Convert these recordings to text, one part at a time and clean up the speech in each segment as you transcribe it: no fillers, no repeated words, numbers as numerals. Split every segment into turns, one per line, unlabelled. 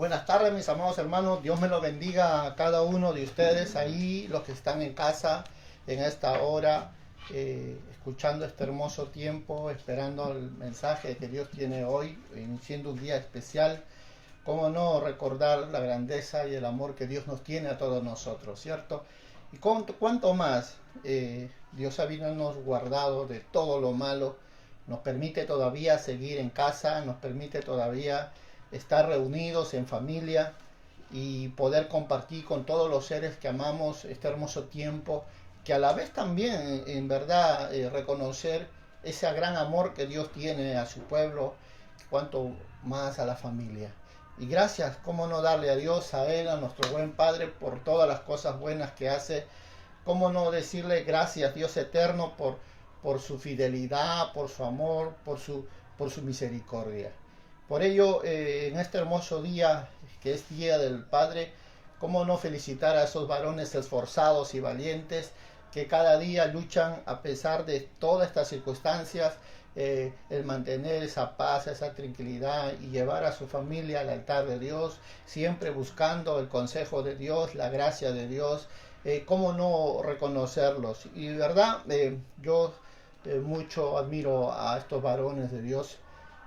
Buenas tardes, mis amados hermanos. Dios me lo bendiga a cada uno de ustedes ahí, los que están en casa en esta hora, escuchando este hermoso tiempo, esperando el mensaje que Dios tiene hoy, siendo un día especial. Cómo no recordar la grandeza y el amor que Dios nos tiene a todos nosotros, ¿cierto? Y cuánto más Dios ha habido guardado de todo lo malo, nos permite todavía seguir en casa, nos permite todavía estar reunidos en familia y poder compartir con todos los seres que amamos este hermoso tiempo, que a la vez también en verdad reconocer ese gran amor que Dios tiene a su pueblo, cuanto más a la familia. Y gracias, cómo no darle a Dios, a Él, a nuestro buen Padre, por todas las cosas buenas que hace. Cómo no decirle gracias, Dios eterno, por su fidelidad, por su amor, por su misericordia. Por ello, en este hermoso día, que es Día del Padre, cómo no felicitar a esos varones esforzados y valientes que cada día luchan a pesar de todas estas circunstancias, el mantener esa paz, esa tranquilidad y llevar a su familia al altar de Dios, siempre buscando el consejo de Dios, la gracia de Dios. Cómo no reconocerlos. Y de verdad, yo mucho admiro a estos varones de Dios,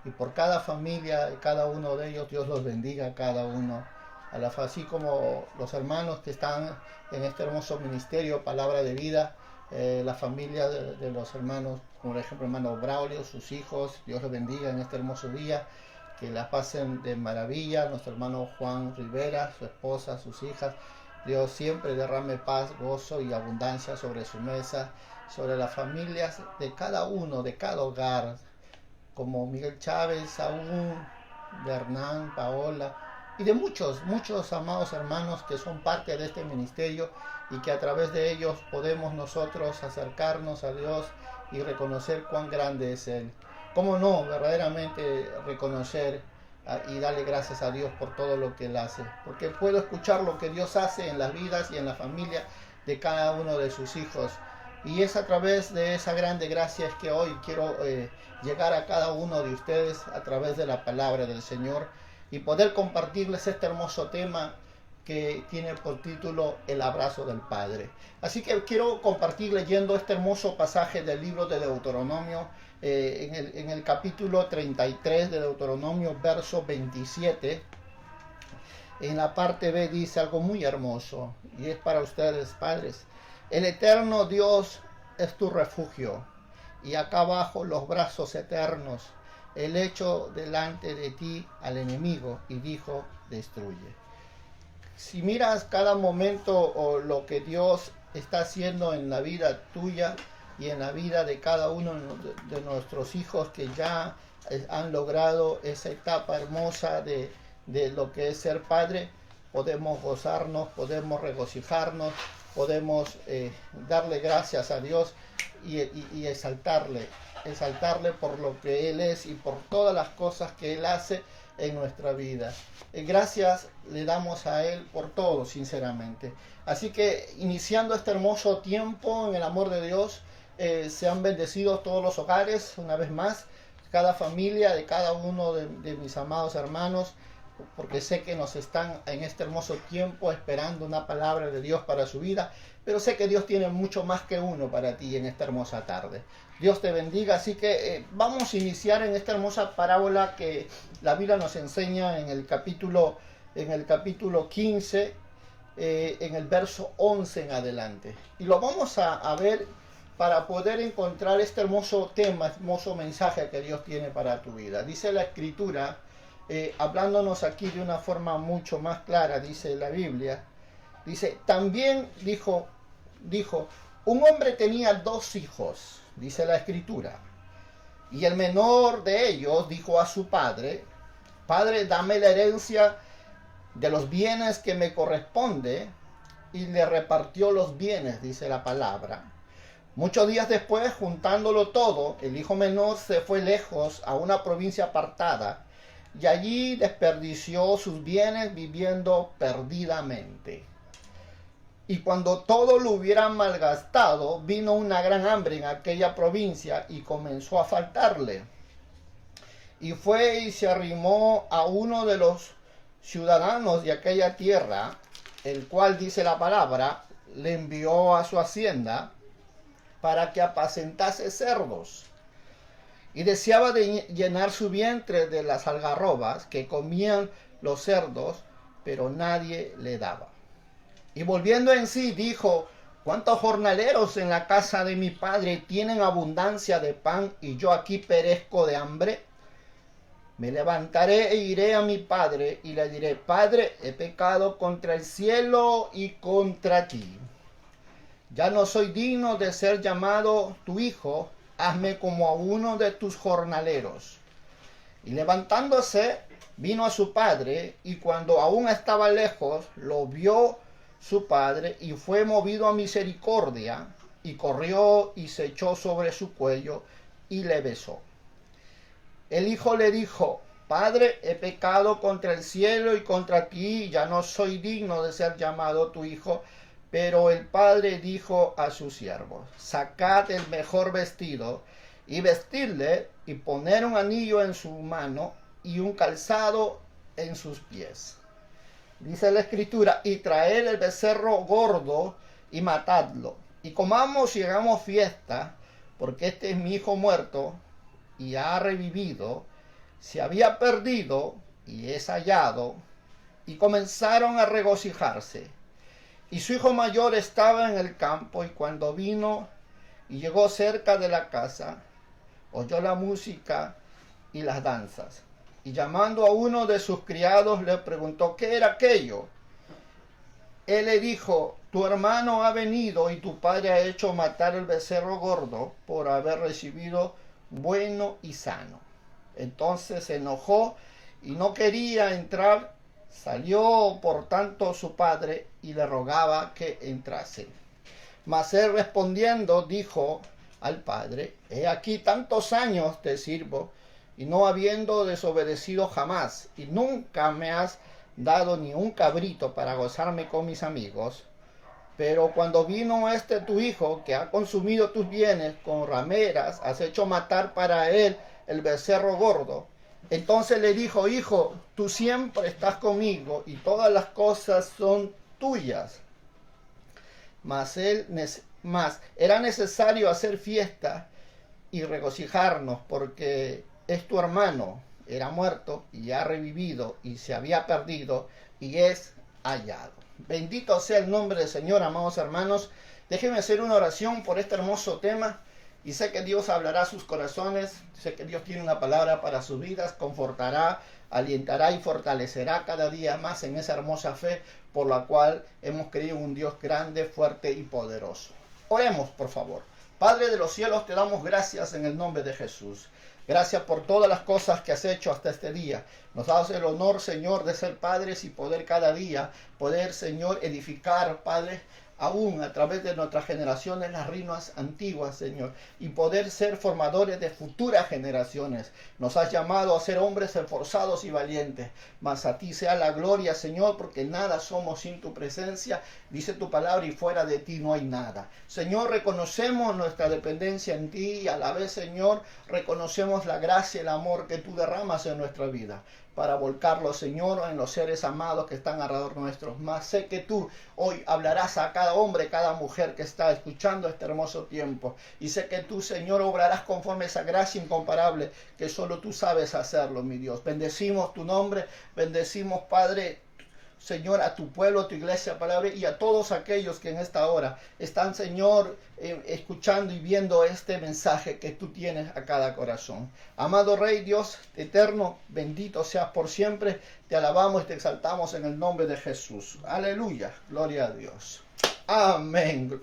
y por cada familia, cada uno de ellos, Dios los bendiga a cada uno. Así como los hermanos que están en este hermoso ministerio, Palabra de Vida, la familia de los hermanos, como por ejemplo hermano Braulio, sus hijos, Dios los bendiga en este hermoso día, que la pasen de maravilla. Nuestro hermano Juan Rivera, su esposa, sus hijas, Dios siempre derrame paz, gozo y abundancia sobre su mesa, sobre las familias de cada uno, de cada hogar, como Miguel Chávez, Saúl, de Hernán, Paola y de muchos amados hermanos que son parte de este ministerio, y que a través de ellos podemos nosotros acercarnos a Dios y reconocer cuán grande es Él. Cómo no verdaderamente reconocer y darle gracias a Dios por todo lo que Él hace, porque puedo escuchar lo que Dios hace en las vidas y en la familia de cada uno de sus hijos. Y es a través de esa grande gracia es que hoy quiero llegar a cada uno de ustedes a través de la palabra del Señor y poder compartirles este hermoso tema que tiene por título El abrazo del Padre. Así que quiero compartir leyendo este hermoso pasaje del libro de Deuteronomio, en el capítulo 33 de Deuteronomio, verso 27. En la parte B dice algo muy hermoso, y es para ustedes, padres. El eterno Dios es tu refugio, y acá abajo los brazos eternos. Él echó delante de ti al enemigo y dijo, destruye. Si miras cada momento o lo que Dios está haciendo en la vida tuya y en la vida de cada uno de nuestros hijos que ya han logrado esa etapa hermosa de lo que es ser padre, podemos gozarnos, podemos regocijarnos, podemos darle gracias a Dios y exaltarle por lo que Él es y por todas las cosas que Él hace en nuestra vida. Gracias le damos a Él por todo, sinceramente. Así que iniciando este hermoso tiempo en el amor de Dios, sean bendecidos todos los hogares, una vez más, cada familia de cada uno de mis amados hermanos, porque sé que nos están en este hermoso tiempo esperando una palabra de Dios para su vida, pero sé que Dios tiene mucho más que uno para ti en esta hermosa tarde. Dios te bendiga. Así que vamos a iniciar en esta hermosa parábola que la Biblia nos enseña en el capítulo 15, en el verso 11 en adelante. Y lo vamos a ver para poder encontrar este hermoso tema, hermoso mensaje que Dios tiene para tu vida. Dice la Escritura, hablándonos aquí de una forma mucho más clara, dice la Biblia, dice, también dijo, un hombre tenía 2 hijos, dice la Escritura, y el menor de ellos dijo a su padre, Padre, dame la herencia de los bienes que me corresponde, y le repartió los bienes, dice la palabra. Muchos días después, juntándolo todo, el hijo menor se fue lejos a una provincia apartada, y allí desperdició sus bienes viviendo perdidamente. Y cuando todo lo hubieran malgastado, vino una gran hambre en aquella provincia y comenzó a faltarle. Y fue y se arrimó a uno de los ciudadanos de aquella tierra, el cual, dice la palabra, le envió a su hacienda para que apacentase cerdos. Y deseaba de llenar su vientre de las algarrobas que comían los cerdos, pero nadie le daba. Y volviendo en sí, dijo: ¿cuántos jornaleros en la casa de mi padre tienen abundancia de pan y yo aquí perezco de hambre? Me levantaré e iré a mi padre y le diré: Padre, he pecado contra el cielo y contra ti. Ya no soy digno de ser llamado tu hijo, hazme como a uno de tus jornaleros. Y levantándose, vino a su padre, y cuando aún estaba lejos, lo vio su padre, y fue movido a misericordia, y corrió y se echó sobre su cuello, y le besó. El hijo le dijo: Padre, he pecado contra el cielo y contra ti, ya no soy digno de ser llamado tu hijo. Pero el padre dijo a sus siervos: sacad el mejor vestido y vestidle, y poner un anillo en su mano y un calzado en sus pies. Dice la escritura: y traed el becerro gordo y matadlo, y comamos y hagamos fiesta, porque este es mi hijo muerto y ha revivido, se había perdido y es hallado. Y comenzaron a regocijarse. Y su hijo mayor estaba en el campo, y cuando vino y llegó cerca de la casa, oyó la música y las danzas. Y llamando a uno de sus criados, le preguntó: ¿qué era aquello? Él le dijo: tu hermano ha venido y tu padre ha hecho matar el becerro gordo por haber recibido bueno y sano. Entonces se enojó y no quería entrar. Salió por tanto su padre y le rogaba que entrase. Mas él respondiendo dijo al padre: he aquí tantos años te sirvo, y no habiendo desobedecido jamás, y nunca me has dado ni un cabrito para gozarme con mis amigos. Pero cuando vino este tu hijo, que ha consumido tus bienes con rameras, has hecho matar para él el becerro gordo. Entonces le dijo: hijo, tú siempre estás conmigo y todas las cosas son tuyas. Mas era necesario hacer fiesta y regocijarnos, porque es tu hermano, era muerto y ha revivido, y se había perdido y es hallado. Bendito sea el nombre del Señor, amados hermanos. Déjenme hacer una oración por este hermoso tema. Y sé que Dios hablará a sus corazones, sé que Dios tiene una palabra para sus vidas, confortará, alientará y fortalecerá cada día más en esa hermosa fe por la cual hemos creído en un Dios grande, fuerte y poderoso. Oremos, por favor. Padre de los cielos, te damos gracias en el nombre de Jesús. Gracias por todas las cosas que has hecho hasta este día. Nos das el honor, Señor, de ser padres y poder cada día, poder, Señor, edificar, Padre, aún a través de nuestras generaciones, las rimas antiguas, Señor, y poder ser formadores de futuras generaciones. Nos has llamado a ser hombres esforzados y valientes, mas a ti sea la gloria, Señor, porque nada somos sin tu presencia, dice tu palabra, y fuera de ti no hay nada. Señor, reconocemos nuestra dependencia en ti, y a la vez, Señor, reconocemos la gracia y el amor que tú derramas en nuestra vida, para volcarlo, Señor, en los seres amados que están alrededor nuestros. Mas sé que tú hoy hablarás a cada hombre, cada mujer que está escuchando este hermoso tiempo. Y sé que tú, Señor, obrarás conforme a esa gracia incomparable que solo tú sabes hacerlo, mi Dios. Bendecimos tu nombre, bendecimos, Padre, Señor, a tu pueblo, a tu iglesia, palabra, y a todos aquellos que en esta hora están, Señor, escuchando y viendo este mensaje que tú tienes a cada corazón. Amado Rey, Dios eterno, bendito seas por siempre. Te alabamos y te exaltamos en el nombre de Jesús. Aleluya, gloria a Dios. Amén.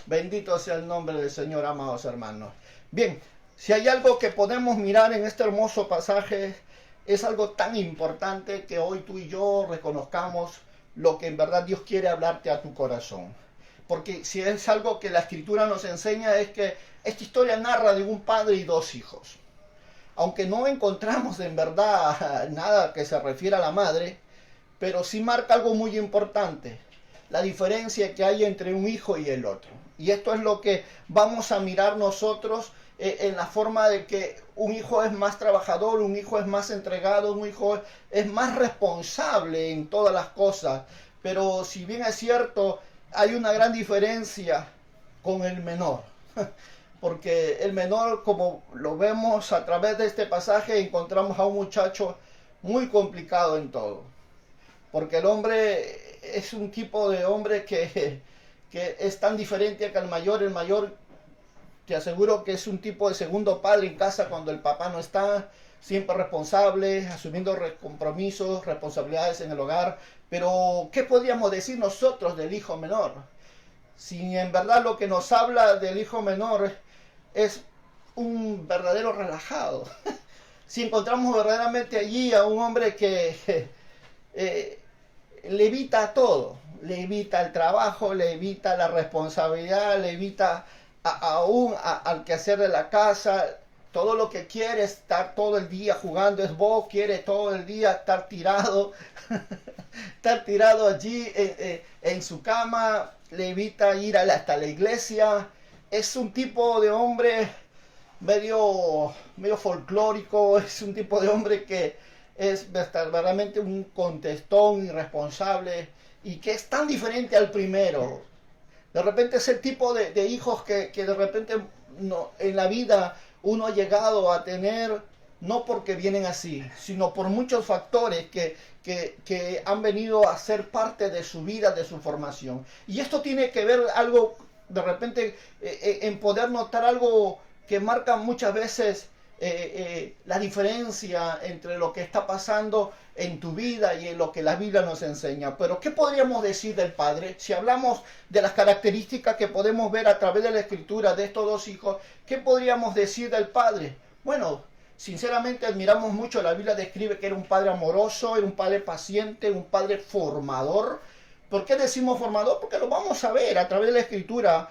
Bendito sea el nombre del Señor, amados hermanos. Bien, si hay algo que podemos mirar en este hermoso pasaje, es algo tan importante que hoy tú y yo reconozcamos lo que en verdad Dios quiere hablarte a tu corazón. Porque si es algo que la Escritura nos enseña, es que esta historia narra de un padre y dos hijos. Aunque no encontramos en verdad nada que se refiera a la madre, pero sí marca algo muy importante: la diferencia que hay entre un hijo y el otro. Y esto es lo que vamos a mirar nosotros en la forma de que un hijo es más trabajador, un hijo es más entregado, un hijo es más responsable en todas las cosas. Pero si bien es cierto, hay una gran diferencia con el menor. Porque el menor, como lo vemos a través de este pasaje, encontramos a un muchacho muy complicado en todo. Porque el hombre es un tipo de hombre que es tan diferente que el mayor. El mayor, te aseguro que es un tipo de segundo padre en casa cuando el papá no está, siempre responsable, asumiendo compromisos, responsabilidades en el hogar. Pero, ¿qué podríamos decir nosotros del hijo menor? Si en verdad lo que nos habla del hijo menor es un verdadero relajado. Si encontramos verdaderamente allí a un hombre que le evita todo, le evita el trabajo, le evita la responsabilidad, le evita aún al quehacer de la casa, todo lo que quiere es estar todo el día jugando, es vos, quiere todo el día estar tirado, estar tirado allí en su cama, le evita ir hasta la iglesia. Es un tipo de hombre medio folclórico, es un tipo de hombre que es verdaderamente un contestón irresponsable y que es tan diferente al primero. De repente es el tipo de hijos que de repente no, en la vida uno ha llegado a tener, no porque vienen así, sino por muchos factores que han venido a ser parte de su vida, de su formación. Y esto tiene que ver algo, de repente, en poder notar algo que marca muchas veces la diferencia entre lo que está pasando en tu vida y en lo que la Biblia nos enseña. Pero ¿qué podríamos decir del Padre? Si hablamos de las características que podemos ver a través de la Escritura de estos dos hijos, ¿qué podríamos decir del Padre? Bueno, sinceramente admiramos mucho, la Biblia describe que era un padre amoroso, era un padre paciente, un padre formador. ¿Por qué decimos formador? Porque lo vamos a ver a través de la Escritura,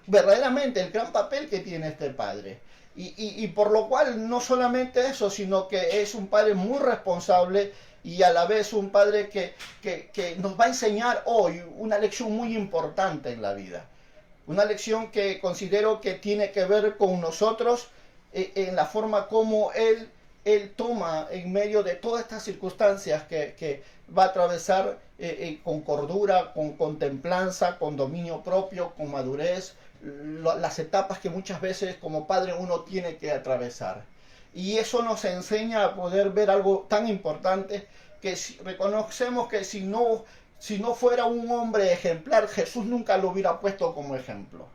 verdaderamente el gran papel que tiene este padre. Y por lo cual no solamente eso, sino que es un padre muy responsable y a la vez un padre que nos va a enseñar hoy una lección muy importante en la vida. Una lección que considero que tiene que ver con nosotros en la forma como él toma en medio de todas estas circunstancias que va a atravesar con cordura, con templanza, con dominio propio, con madurez, las etapas que muchas veces como padre uno tiene que atravesar. Y eso nos enseña a poder ver algo tan importante que reconocemos que si no fuera un hombre ejemplar, Jesús nunca lo hubiera puesto como ejemplo.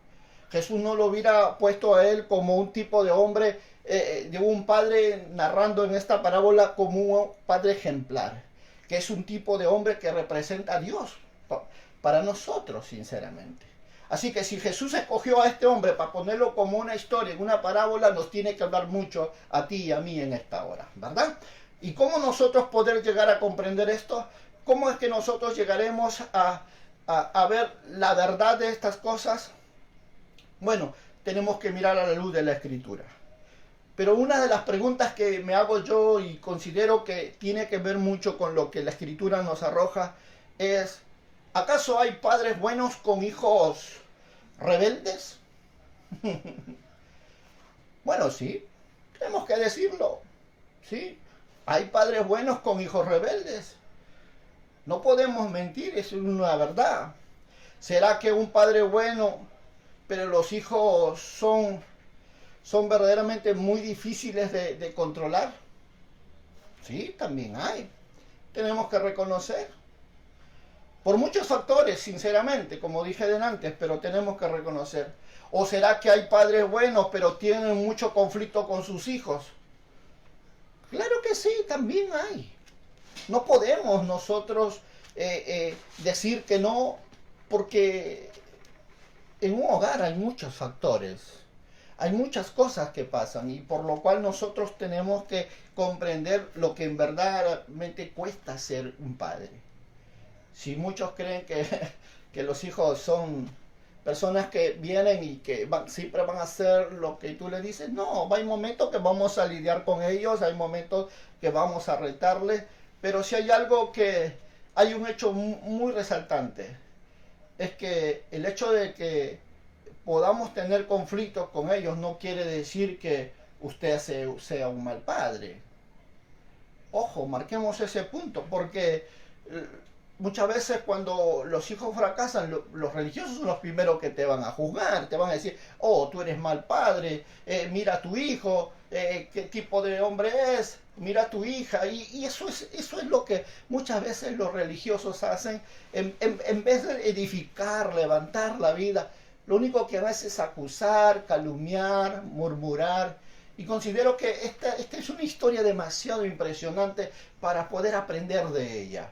Jesús no lo hubiera puesto a él como un tipo de hombre, de un padre narrando en esta parábola como un padre ejemplar, que es un tipo de hombre que representa a Dios para nosotros, sinceramente. Así que si Jesús escogió a este hombre para ponerlo como una historia, en una parábola, nos tiene que hablar mucho a ti y a mí en esta hora, ¿verdad? ¿Y cómo nosotros poder llegar a comprender esto? ¿Cómo es que nosotros llegaremos a ver la verdad de estas cosas? Bueno, tenemos que mirar a la luz de la Escritura. Pero una de las preguntas que me hago yo y considero que tiene que ver mucho con lo que la Escritura nos arroja es, ¿acaso hay padres buenos con hijos rebeldes? Bueno, sí, tenemos que decirlo. Sí, hay padres buenos con hijos rebeldes. No podemos mentir, es una verdad. ¿Será que un padre bueno, pero los hijos son verdaderamente muy difíciles de controlar? Sí, también hay. Tenemos que reconocer. Por muchos factores, sinceramente, como dije antes, pero tenemos que reconocer. ¿O será que hay padres buenos, pero tienen mucho conflicto con sus hijos? Claro que sí, también hay. No podemos nosotros decir que no, porque en un hogar hay muchos factores. Hay muchas cosas que pasan y por lo cual nosotros tenemos que comprender lo que en verdaderamente cuesta ser un padre. Si muchos creen que los hijos son personas que vienen y que siempre van a hacer lo que tú le dices, no, hay momentos que vamos a lidiar con ellos, hay momentos que vamos a retarles, pero si hay algo que hay un hecho muy resaltante, es que el hecho de que podamos tener conflictos con ellos no quiere decir que usted sea un mal padre. Ojo, marquemos ese punto, porque muchas veces cuando los hijos fracasan, los religiosos son los primeros que te van a juzgar, te van a decir, oh, tú eres mal padre, mira a tu hijo, qué tipo de hombre es, mira a tu hija, y eso es lo que muchas veces los religiosos hacen, en vez de edificar, levantar la vida, lo único que hacen es acusar, calumniar, murmurar, y considero que esta es una historia demasiado impresionante para poder aprender de ella.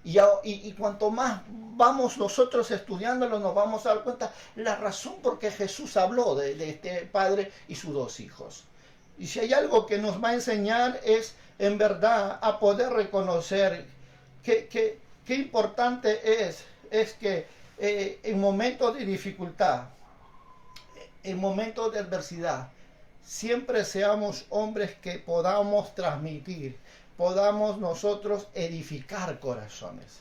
Y cuanto más vamos nosotros estudiándolo, nos vamos a dar cuenta la razón por qué Jesús habló de este padre y sus dos hijos. Y si hay algo que nos va a enseñar es, en verdad, a poder reconocer qué importante es que en momentos de dificultad, en momentos de adversidad, siempre seamos hombres que podamos transmitir, podamos nosotros edificar corazones.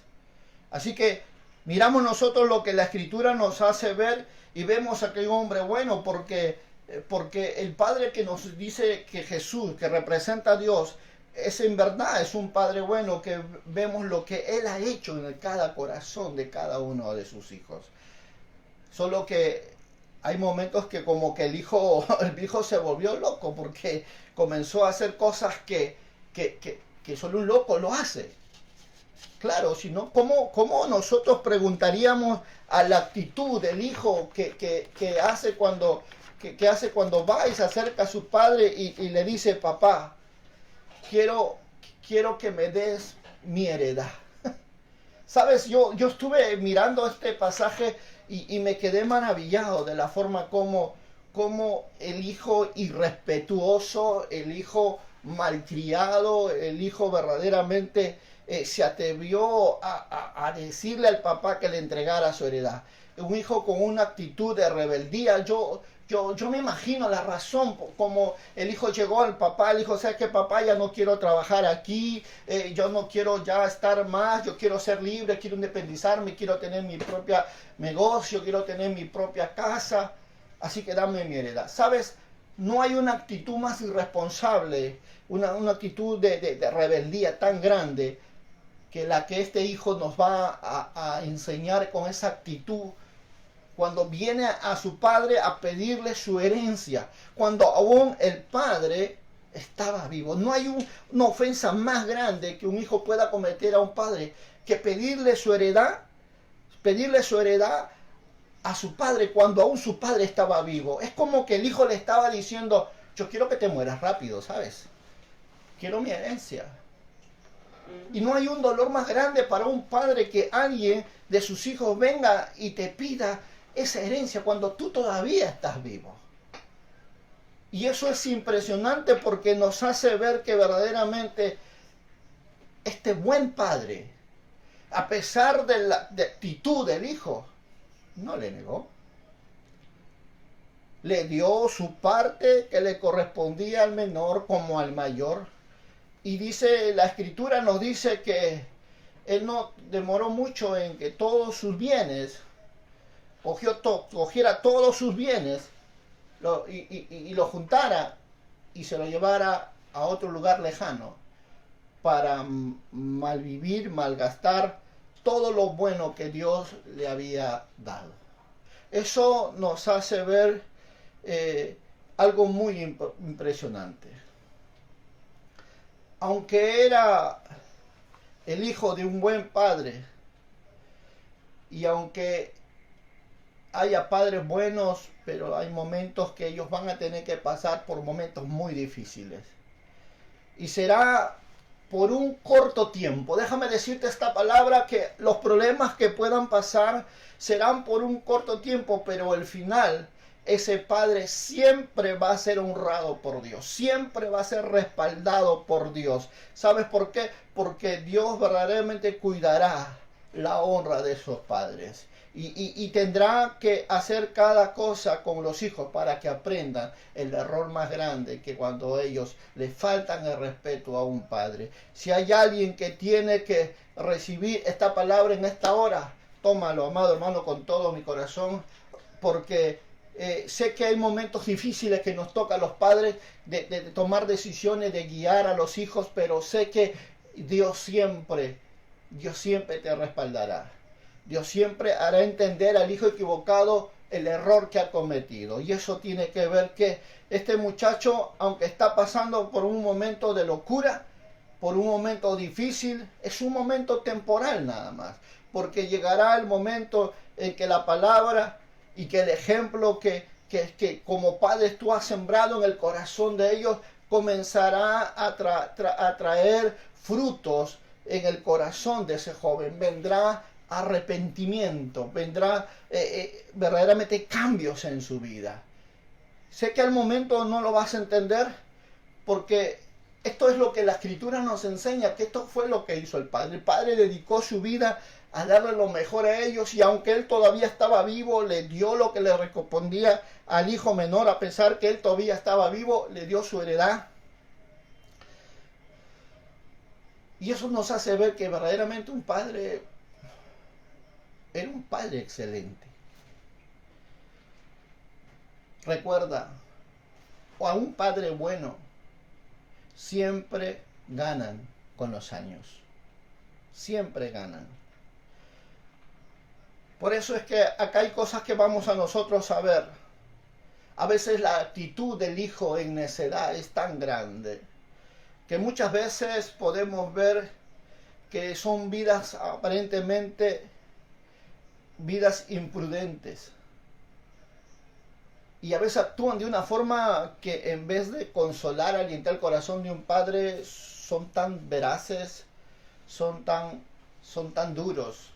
Así que miramos nosotros lo que la Escritura nos hace ver y vemos a aquel hombre bueno porque el Padre que nos dice que Jesús, que representa a Dios, es en verdad, es un Padre bueno, que vemos lo que Él ha hecho en cada corazón de cada uno de sus hijos. Solo que hay momentos que como que el hijo se volvió loco porque comenzó a hacer cosas que solo un loco lo hace. Claro, si no, ¿cómo nosotros preguntaríamos a la actitud del hijo que hace cuando va y se acerca a su padre y le dice, papá, quiero que me des mi heredad? Sabes, yo estuve mirando este pasaje y me quedé maravillado de la forma como el hijo irrespetuoso, el hijo malcriado, el hijo verdaderamente se atrevió a decirle al papá que le entregara su heredad. Un hijo con una actitud de rebeldía. Yo me imagino la razón como el hijo llegó al papá, le dijo, ¿sabes qué, papá? Ya no quiero trabajar aquí, yo no quiero ya estar más, yo quiero ser libre, quiero independizarme, quiero tener mi propio negocio, quiero tener mi propia casa, así que dame mi heredad. ¿Sabes? No hay una actitud más irresponsable, una actitud de rebeldía tan grande que la que este hijo nos va a enseñar con esa actitud cuando viene a su padre a pedirle su herencia, cuando aún el padre estaba vivo. No hay una ofensa más grande que un hijo pueda cometer a un padre que pedirle su heredad a su padre cuando aún su padre estaba vivo. Es como que el hijo le estaba diciendo, yo quiero que te mueras rápido, ¿sabes? Quiero mi herencia. Y no hay un dolor más grande para un padre que alguien de sus hijos venga y te pida esa herencia cuando tú todavía estás vivo. Y eso es impresionante porque nos hace ver que verdaderamente este buen padre, a pesar de la actitud del hijo, no le negó. Le dio su parte que le correspondía al menor como al mayor. Y dice, la Escritura nos dice que él no demoró mucho en que todos sus bienes, cogiera todos sus bienes y lo juntara y se lo llevara a otro lugar lejano para malvivir, malgastar todo lo bueno que Dios le había dado. Eso nos hace ver algo muy impresionante. Aunque era el hijo de un buen padre, y aunque haya padres buenos, pero hay momentos que ellos van a tener que pasar por momentos muy difíciles. Y será por un corto tiempo. Déjame decirte esta palabra, que los problemas que puedan pasar serán por un corto tiempo, pero al final ese padre siempre va a ser honrado por Dios, siempre va a ser respaldado por Dios. ¿Sabes por qué? Porque Dios verdaderamente cuidará la honra de esos padres. Y tendrá que hacer cada cosa con los hijos para que aprendan el error más grande, que cuando ellos le faltan el respeto a un padre. Si hay alguien que tiene que recibir esta palabra en esta hora, tómalo, amado hermano, con todo mi corazón, porque Sé que hay momentos difíciles que nos toca a los padres de tomar decisiones, de guiar a los hijos, pero sé que Dios siempre te respaldará. Dios siempre hará entender al hijo equivocado el error que ha cometido. Y eso tiene que ver que este muchacho, aunque está pasando por un momento de locura, por un momento difícil, es un momento temporal nada más. Porque llegará el momento en que la palabra y que el ejemplo que como padres tú has sembrado en el corazón de ellos comenzará a traer frutos en el corazón de ese joven. Vendrá arrepentimiento, vendrá verdaderamente cambios en su vida. Sé que al momento no lo vas a entender porque esto es lo que la Escritura nos enseña, que esto fue lo que hizo el Padre. El Padre dedicó su vida a darle lo mejor a ellos y aunque él todavía estaba vivo, le dio lo que le correspondía al hijo menor, a pesar que él todavía estaba vivo, le dio su heredad. Y eso nos hace ver que verdaderamente un padre era un padre excelente. Recuerda, a un padre bueno siempre ganan con los años. Siempre ganan. Por eso es que acá hay cosas que vamos a nosotros a ver. A veces la actitud del hijo en necedad es tan grande que muchas veces podemos ver que son vidas aparentemente vidas imprudentes. Y a veces actúan de una forma que en vez de consolar, alientar el corazón de un padre, son tan veraces, son tan duros.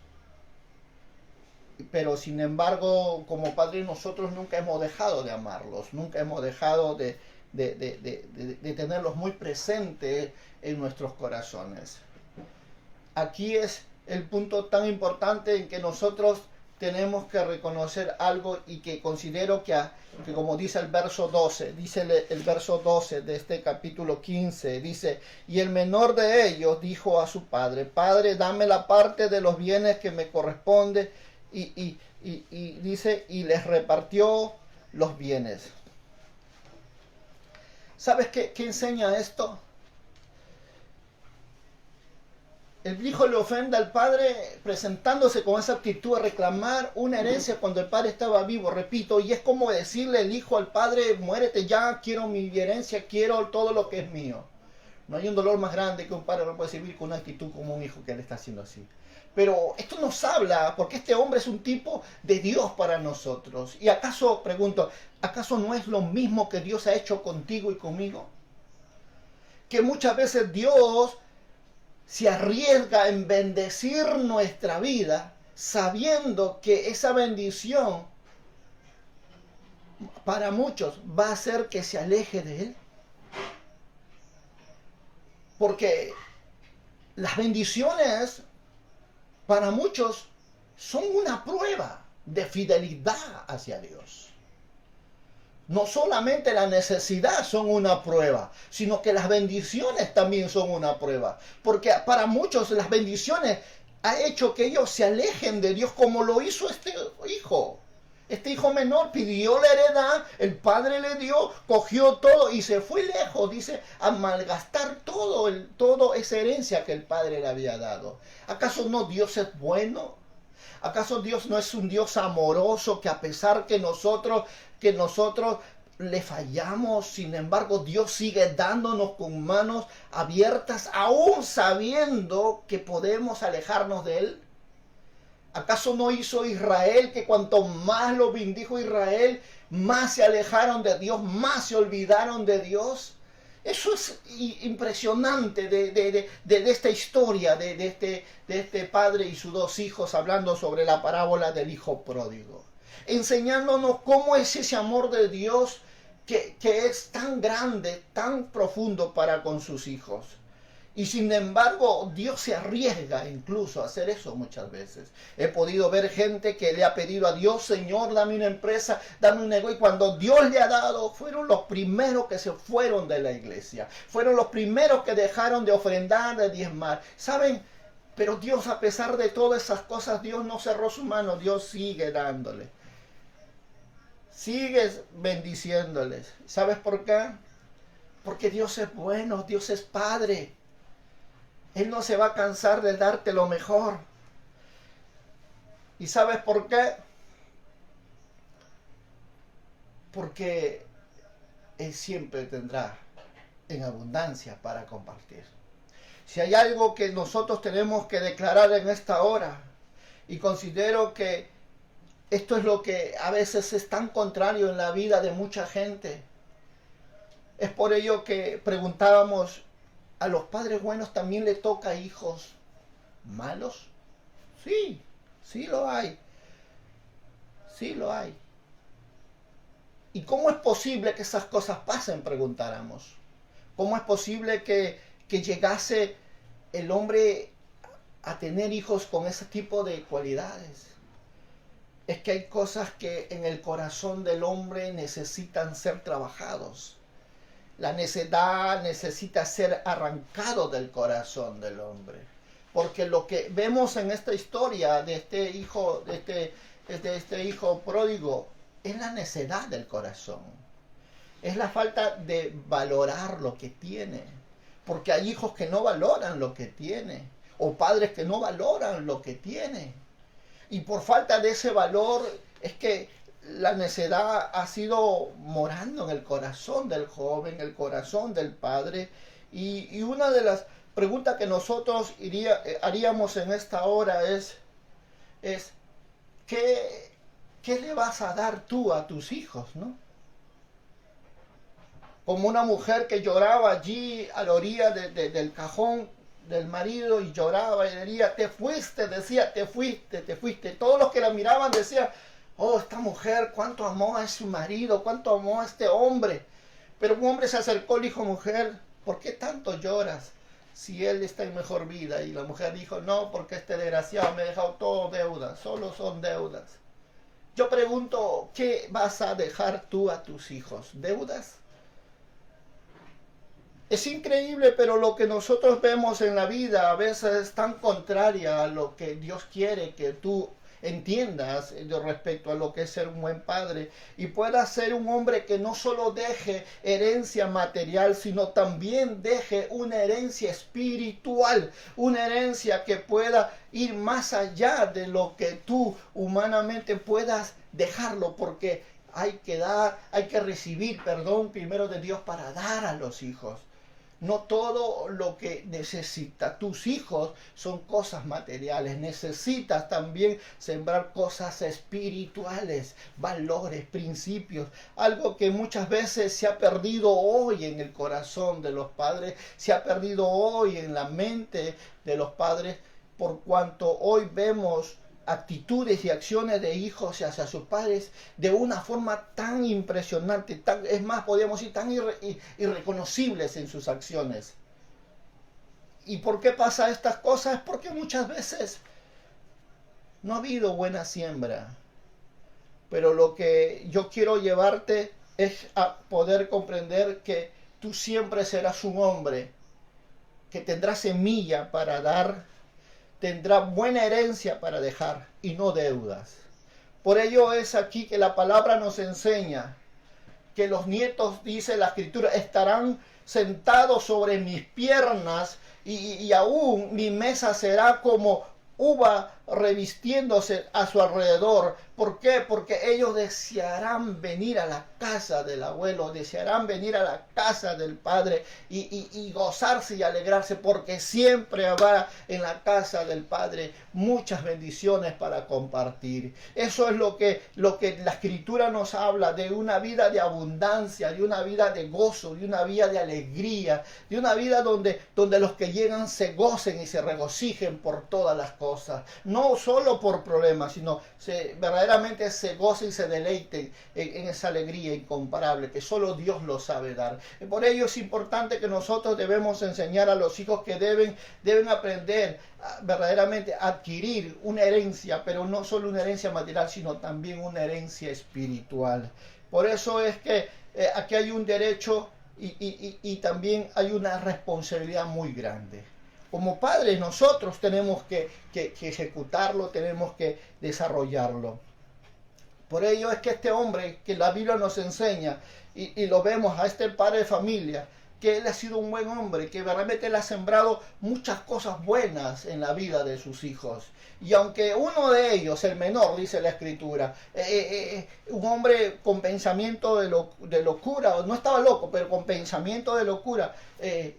Pero sin embargo, como padres nosotros nunca hemos dejado de amarlos, nunca hemos dejado de tenerlos muy presentes en nuestros corazones. Aquí es el punto tan importante en que nosotros tenemos que reconocer algo y que considero que como dice el verso 12, dice el verso 12 de este capítulo 15, dice, y el menor de ellos dijo a su padre, Padre, dame la parte de los bienes que me corresponde, y dice, y les repartió los bienes. ¿Sabes qué enseña esto? El hijo le ofende al padre presentándose con esa actitud a reclamar una herencia cuando el padre estaba vivo, repito, y es como decirle el hijo al padre, muérete ya, quiero mi herencia, quiero todo lo que es mío. No hay un dolor más grande que un padre no puede servir con una actitud como un hijo que le está haciendo así. Pero esto nos habla, porque este hombre es un tipo de Dios para nosotros. Y acaso, pregunto, ¿acaso no es lo mismo que Dios ha hecho contigo y conmigo? Que muchas veces Dios se arriesga en bendecir nuestra vida sabiendo que esa bendición para muchos va a hacer que se aleje de Él. Porque las bendiciones para muchos son una prueba de fidelidad hacia Dios. No solamente la necesidad son una prueba, sino que las bendiciones también son una prueba. Porque para muchos las bendiciones ha hecho que ellos se alejen de Dios como lo hizo este hijo. Este hijo menor pidió la heredad, el padre le dio, cogió todo y se fue lejos, dice, a malgastar toda esa herencia que el padre le había dado. ¿Acaso no Dios es bueno? ¿Acaso Dios no es un Dios amoroso que a pesar que nosotros le fallamos, sin embargo Dios sigue dándonos con manos abiertas, aún sabiendo que podemos alejarnos de Él? ¿Acaso no hizo Israel que cuanto más lo bendijo Israel, más se alejaron de Dios, más se olvidaron de Dios? Eso es impresionante de esta historia de este padre y sus dos hijos hablando sobre la parábola del hijo pródigo. Enseñándonos cómo es ese amor de Dios que es tan grande, tan profundo para con sus hijos. Y sin embargo, Dios se arriesga incluso a hacer eso muchas veces. He podido ver gente que le ha pedido a Dios, Señor, dame una empresa, dame un negocio. Y cuando Dios le ha dado, fueron los primeros que se fueron de la iglesia. Fueron los primeros que dejaron de ofrendar, de diezmar. ¿Saben? Pero Dios, a pesar de todas esas cosas, Dios no cerró su mano. Dios sigue dándole. Sigues bendiciéndoles. ¿Sabes por qué? Porque Dios es bueno, Dios es Padre. Él no se va a cansar de darte lo mejor. ¿Y sabes por qué? Porque Él siempre tendrá en abundancia para compartir. Si hay algo que nosotros tenemos que declarar en esta hora, y considero que esto es lo que a veces es tan contrario en la vida de mucha gente, es por ello que preguntábamos, ¿a los padres buenos también le toca hijos malos? Sí, sí lo hay. Sí lo hay. ¿Y cómo es posible que esas cosas pasen? Preguntáramos. ¿Cómo es posible que llegase el hombre a tener hijos con ese tipo de cualidades? Es que hay cosas que en el corazón del hombre necesitan ser trabajados. La necedad necesita ser arrancado del corazón del hombre. Porque lo que vemos en esta historia de este hijo, de este hijo pródigo, es la necedad del corazón. Es la falta de valorar lo que tiene. Porque hay hijos que no valoran lo que tiene. O padres que no valoran lo que tiene. Y por falta de ese valor es que la necedad ha sido morando en el corazón del joven, el corazón del padre. Y una de las preguntas que nosotros haríamos en esta hora es ¿qué le vas a dar tú a tus hijos, no? Como una mujer que lloraba allí a la orilla del cajón del marido y lloraba y decía, te fuiste, decía, te fuiste, te fuiste. Todos los que la miraban decían, oh, esta mujer, cuánto amó a su marido, cuánto amó a este hombre. Pero un hombre se acercó y le dijo, mujer, ¿por qué tanto lloras si él está en mejor vida? Y la mujer dijo, no, porque este desgraciado me ha dejado todo deudas, solo son deudas. Yo pregunto, ¿qué vas a dejar tú a tus hijos? ¿Deudas? Es increíble, pero lo que nosotros vemos en la vida a veces es tan contraria a lo que Dios quiere que tú entiendas respecto a lo que es ser un buen padre y puedas ser un hombre que no solo deje herencia material, sino también deje una herencia espiritual, una herencia que pueda ir más allá de lo que tú humanamente puedas dejarlo, porque hay que dar, hay que recibir perdón primero de Dios para dar a los hijos. No todo lo que necesitas tus hijos son cosas materiales. Necesitas también sembrar cosas espirituales, valores, principios. Algo que muchas veces se ha perdido hoy en el corazón de los padres, se ha perdido hoy en la mente de los padres, por cuanto hoy vemos actitudes y acciones de hijos hacia sus padres de una forma tan impresionante, es más, podríamos decir, tan irreconocibles en sus acciones. ¿Y por qué pasa estas cosas? Porque muchas veces no ha habido buena siembra. Pero lo que yo quiero llevarte es a poder comprender que tú siempre serás un hombre que tendrá semilla para dar, tendrá buena herencia para dejar y no deudas. Por ello es aquí que la palabra nos enseña que los nietos, dice la escritura, estarán sentados sobre mis piernas y aún mi mesa será como uva revistiéndose a su alrededor. ¿Por qué? Porque ellos desearán venir a la casa del abuelo, desearán venir a la casa del padre y gozarse y alegrarse, porque siempre habrá en la casa del padre muchas bendiciones para compartir. Eso es lo que la escritura nos habla, de una vida de abundancia, de una vida de gozo, de una vida de alegría, de una vida donde los que llegan se gocen y se regocijen por todas las cosas. No solo por problemas, sino verdaderamente se gocen y se deleiten en esa alegría incomparable que solo Dios lo sabe dar. Y por ello es importante que nosotros debemos enseñar a los hijos que deben aprender verdaderamente a adquirir una herencia, pero no solo una herencia material, sino también una herencia espiritual. Por eso es que aquí hay un derecho y también hay una responsabilidad muy grande. Como padres nosotros tenemos que ejecutarlo, tenemos que desarrollarlo. Por ello es que este hombre que la Biblia nos enseña, y lo vemos a este padre de familia, que él ha sido un buen hombre, que realmente él ha sembrado muchas cosas buenas en la vida de sus hijos. Y aunque uno de ellos, el menor, dice la escritura, un hombre con pensamiento de locura, no estaba loco, pero con pensamiento de locura,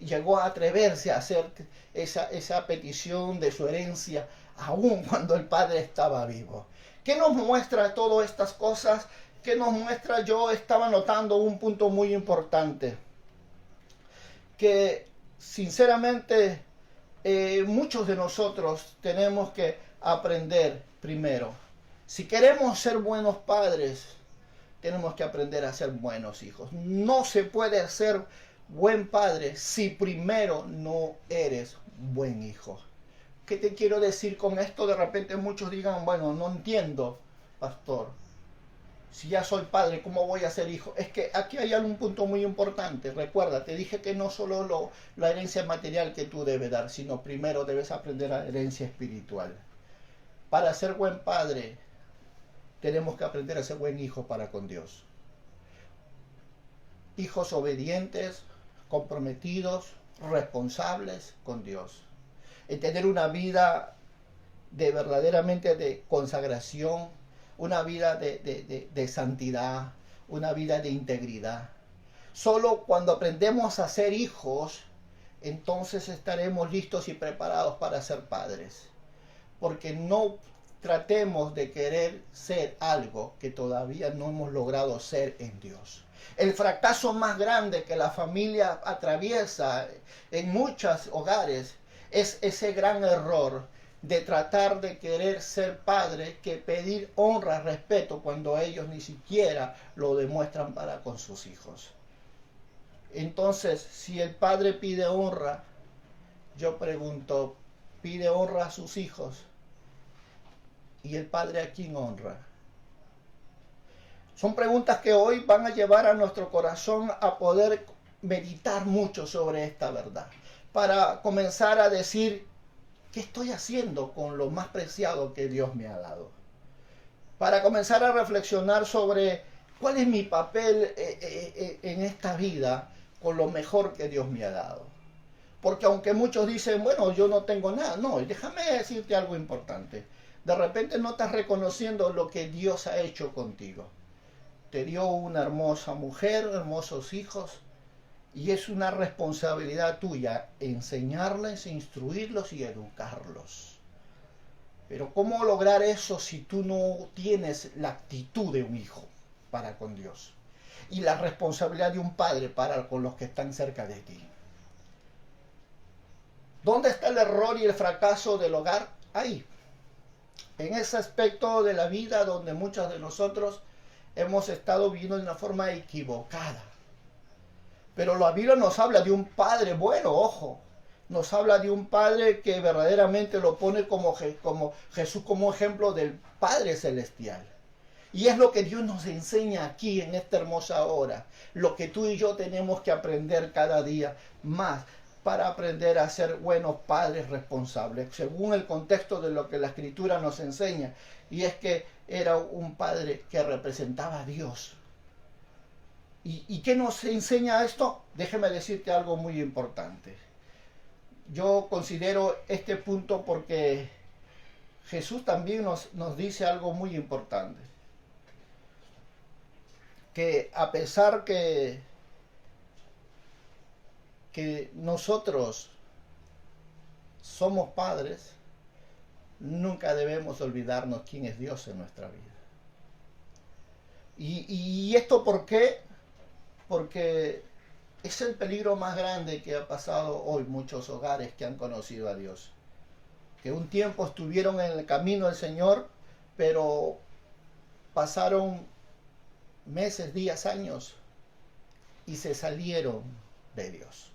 llegó a atreverse a hacer esa petición de su herencia, aun cuando el padre estaba vivo. ¿Qué nos muestra todas estas cosas? ¿Qué nos muestra? Yo estaba notando un punto muy importante, que sinceramente muchos de nosotros tenemos que aprender primero. Si queremos ser buenos padres, tenemos que aprender a ser buenos hijos. No se puede ser buen padre si primero no eres buen hijo. ¿Qué te quiero decir con esto? De repente muchos digan, bueno, no entiendo, pastor. Si ya soy padre, ¿cómo voy a ser hijo? Es que aquí hay algún punto muy importante. Recuerda, te dije que no solo la herencia material que tú debes dar, sino primero debes aprender la herencia espiritual. Para ser buen padre, tenemos que aprender a ser buen hijo para con Dios. Hijos obedientes, comprometidos, responsables con Dios. Y tener una vida verdaderamente de consagración, una vida de santidad, una vida de integridad. Solo cuando aprendemos a ser hijos, entonces estaremos listos y preparados para ser padres. Porque no tratemos de querer ser algo que todavía no hemos logrado ser en Dios. El fracaso más grande que la familia atraviesa en muchos hogares es ese gran error de tratar de querer ser padre, que pedir honra, respeto, cuando ellos ni siquiera lo demuestran para con sus hijos. Entonces, si el padre pide honra, yo pregunto, ¿pide honra a sus hijos? ¿Y el padre a quién honra? Son preguntas que hoy van a llevar a nuestro corazón a poder meditar mucho sobre esta verdad, para comenzar a decir, ¿qué estoy haciendo con lo más preciado que Dios me ha dado? Para comenzar a reflexionar sobre cuál es mi papel en esta vida con lo mejor que Dios me ha dado. Porque aunque muchos dicen, bueno, yo no tengo nada, no, déjame decirte algo importante. De repente no estás reconociendo lo que Dios ha hecho contigo. Te dio una hermosa mujer, hermosos hijos, y es una responsabilidad tuya enseñarles, instruirlos y educarlos. Pero ¿cómo lograr eso si tú no tienes la actitud de un hijo para con Dios? Y la responsabilidad de un padre para con los que están cerca de ti. ¿Dónde está el error y el fracaso del hogar? Ahí. En ese aspecto de la vida donde muchos de nosotros hemos estado viviendo de una forma equivocada. Pero la Biblia nos habla de un padre bueno, ojo. Nos habla de un padre que verdaderamente lo pone como Jesús como ejemplo del Padre Celestial. Y es lo que Dios nos enseña aquí en esta hermosa hora. Lo que tú y yo tenemos que aprender cada día más para aprender a ser buenos padres responsables, según el contexto de lo que la Escritura nos enseña. Y es que era un padre que representaba a Dios. ¿Y qué nos enseña esto? Déjeme decirte algo muy importante. Yo considero este punto porque Jesús también nos dice algo muy importante. Que a pesar que nosotros somos padres, nunca debemos olvidarnos quién es Dios en nuestra vida. ¿Y esto por qué? Porque es el peligro más grande que ha pasado hoy muchos hogares que han conocido a Dios. Que un tiempo estuvieron en el camino del Señor, pero pasaron meses, días, años y se salieron de Dios.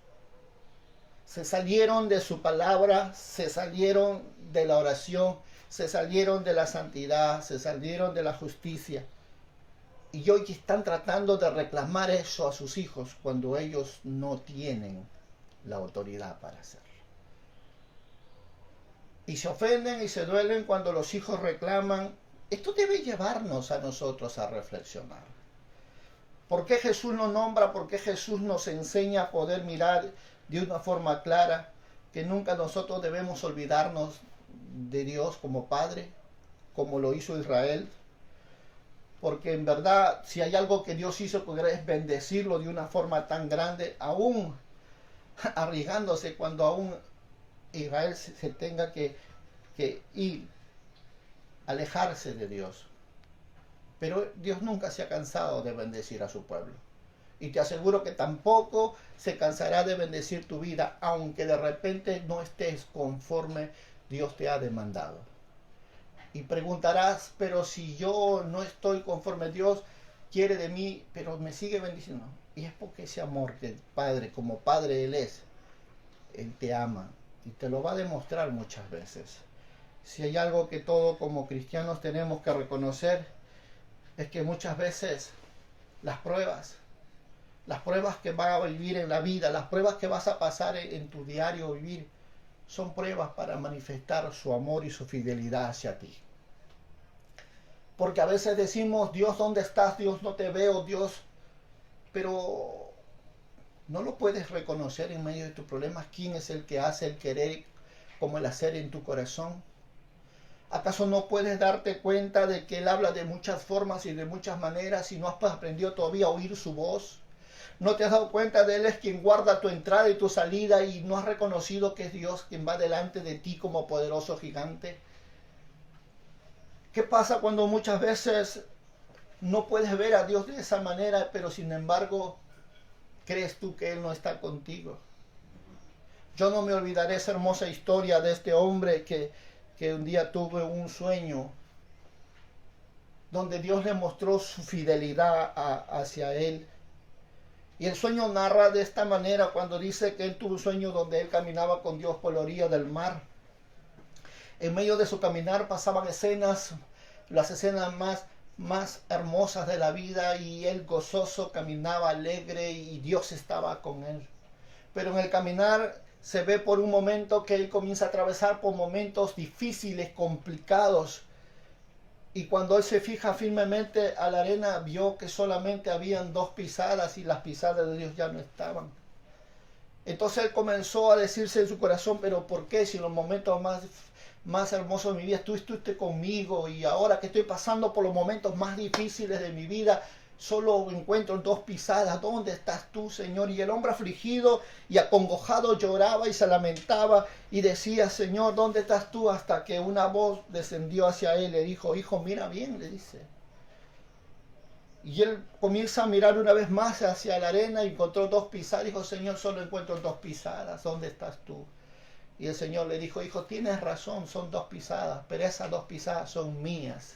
Se salieron de su palabra, se salieron de la oración, se salieron de la santidad, se salieron de la justicia. Y hoy están tratando de reclamar eso a sus hijos cuando ellos no tienen la autoridad para hacerlo. Y se ofenden y se duelen cuando los hijos reclaman Esto debe llevarnos a nosotros a reflexionar. ¿Por qué Jesús nos nombra? ¿Por qué Jesús nos enseña a poder mirar de una forma clara que nunca nosotros debemos olvidarnos de Dios como Padre, como lo hizo Israel? Porque en verdad, si hay algo que Dios hizo, es bendecirlo de una forma tan grande, aún arriesgándose cuando aún Israel se tenga que ir, alejarse de Dios. Pero Dios nunca se ha cansado de bendecir a su pueblo. Y te aseguro que tampoco se cansará de bendecir tu vida, aunque de repente no estés conforme Dios te ha demandado. Y preguntarás, pero si yo no estoy conforme Dios quiere de mí, pero me sigue bendiciendo. Y es porque ese amor que el Padre, como Padre Él es, Él te ama y te lo va a demostrar muchas veces. Si hay algo que todos como cristianos tenemos que reconocer, es que muchas veces las pruebas que vas a vivir en la vida, las pruebas que vas a pasar en tu diario vivir, son pruebas para manifestar su amor y su fidelidad hacia ti. Porque a veces decimos, Dios, ¿dónde estás? Dios, no te veo, Dios. Pero no lo puedes reconocer en medio de tus problemas. ¿Quién es el que hace el querer como el hacer en tu corazón? ¿Acaso no puedes darte cuenta de que Él habla de muchas formas y de muchas maneras y no has aprendido todavía a oír su voz? ¿No te has dado cuenta de Él es quien guarda tu entrada y tu salida y no has reconocido que es Dios quien va delante de ti como poderoso gigante? ¿Qué pasa cuando muchas veces no puedes ver a Dios de esa manera, pero sin embargo crees tú que Él no está contigo? Yo no me olvidaré esa hermosa historia de este hombre que un día tuve un sueño donde Dios le mostró su fidelidad hacia él. Y el sueño narra de esta manera cuando dice que él tuvo un sueño donde él caminaba con Dios por la orilla del mar. En medio de su caminar pasaban escenas, las escenas más hermosas de la vida, y él gozoso caminaba alegre y Dios estaba con él. Pero en el caminar se ve por un momento que él comienza a atravesar por momentos difíciles, complicados. Y cuando él se fija firmemente a la arena, vio que solamente habían 2 pisadas y las pisadas de Dios ya no estaban. Entonces él comenzó a decirse en su corazón, pero ¿por qué si en los momentos más hermosos de mi vida tú estuviste conmigo, y ahora que estoy pasando por los momentos más difíciles de mi vida, solo encuentro 2 pisadas? ¿Dónde estás tú, Señor? Y el hombre afligido y acongojado lloraba y se lamentaba y decía, Señor, ¿dónde estás tú? Hasta que una voz descendió hacia él y le dijo, hijo, mira bien, le dice. Y él comienza a mirar una vez más hacia la arena y encontró 2 pisadas. Dijo, Señor, solo encuentro 2 pisadas. ¿Dónde estás tú? Y el Señor le dijo, hijo, tienes razón, son 2 pisadas, pero esas 2 pisadas son mías.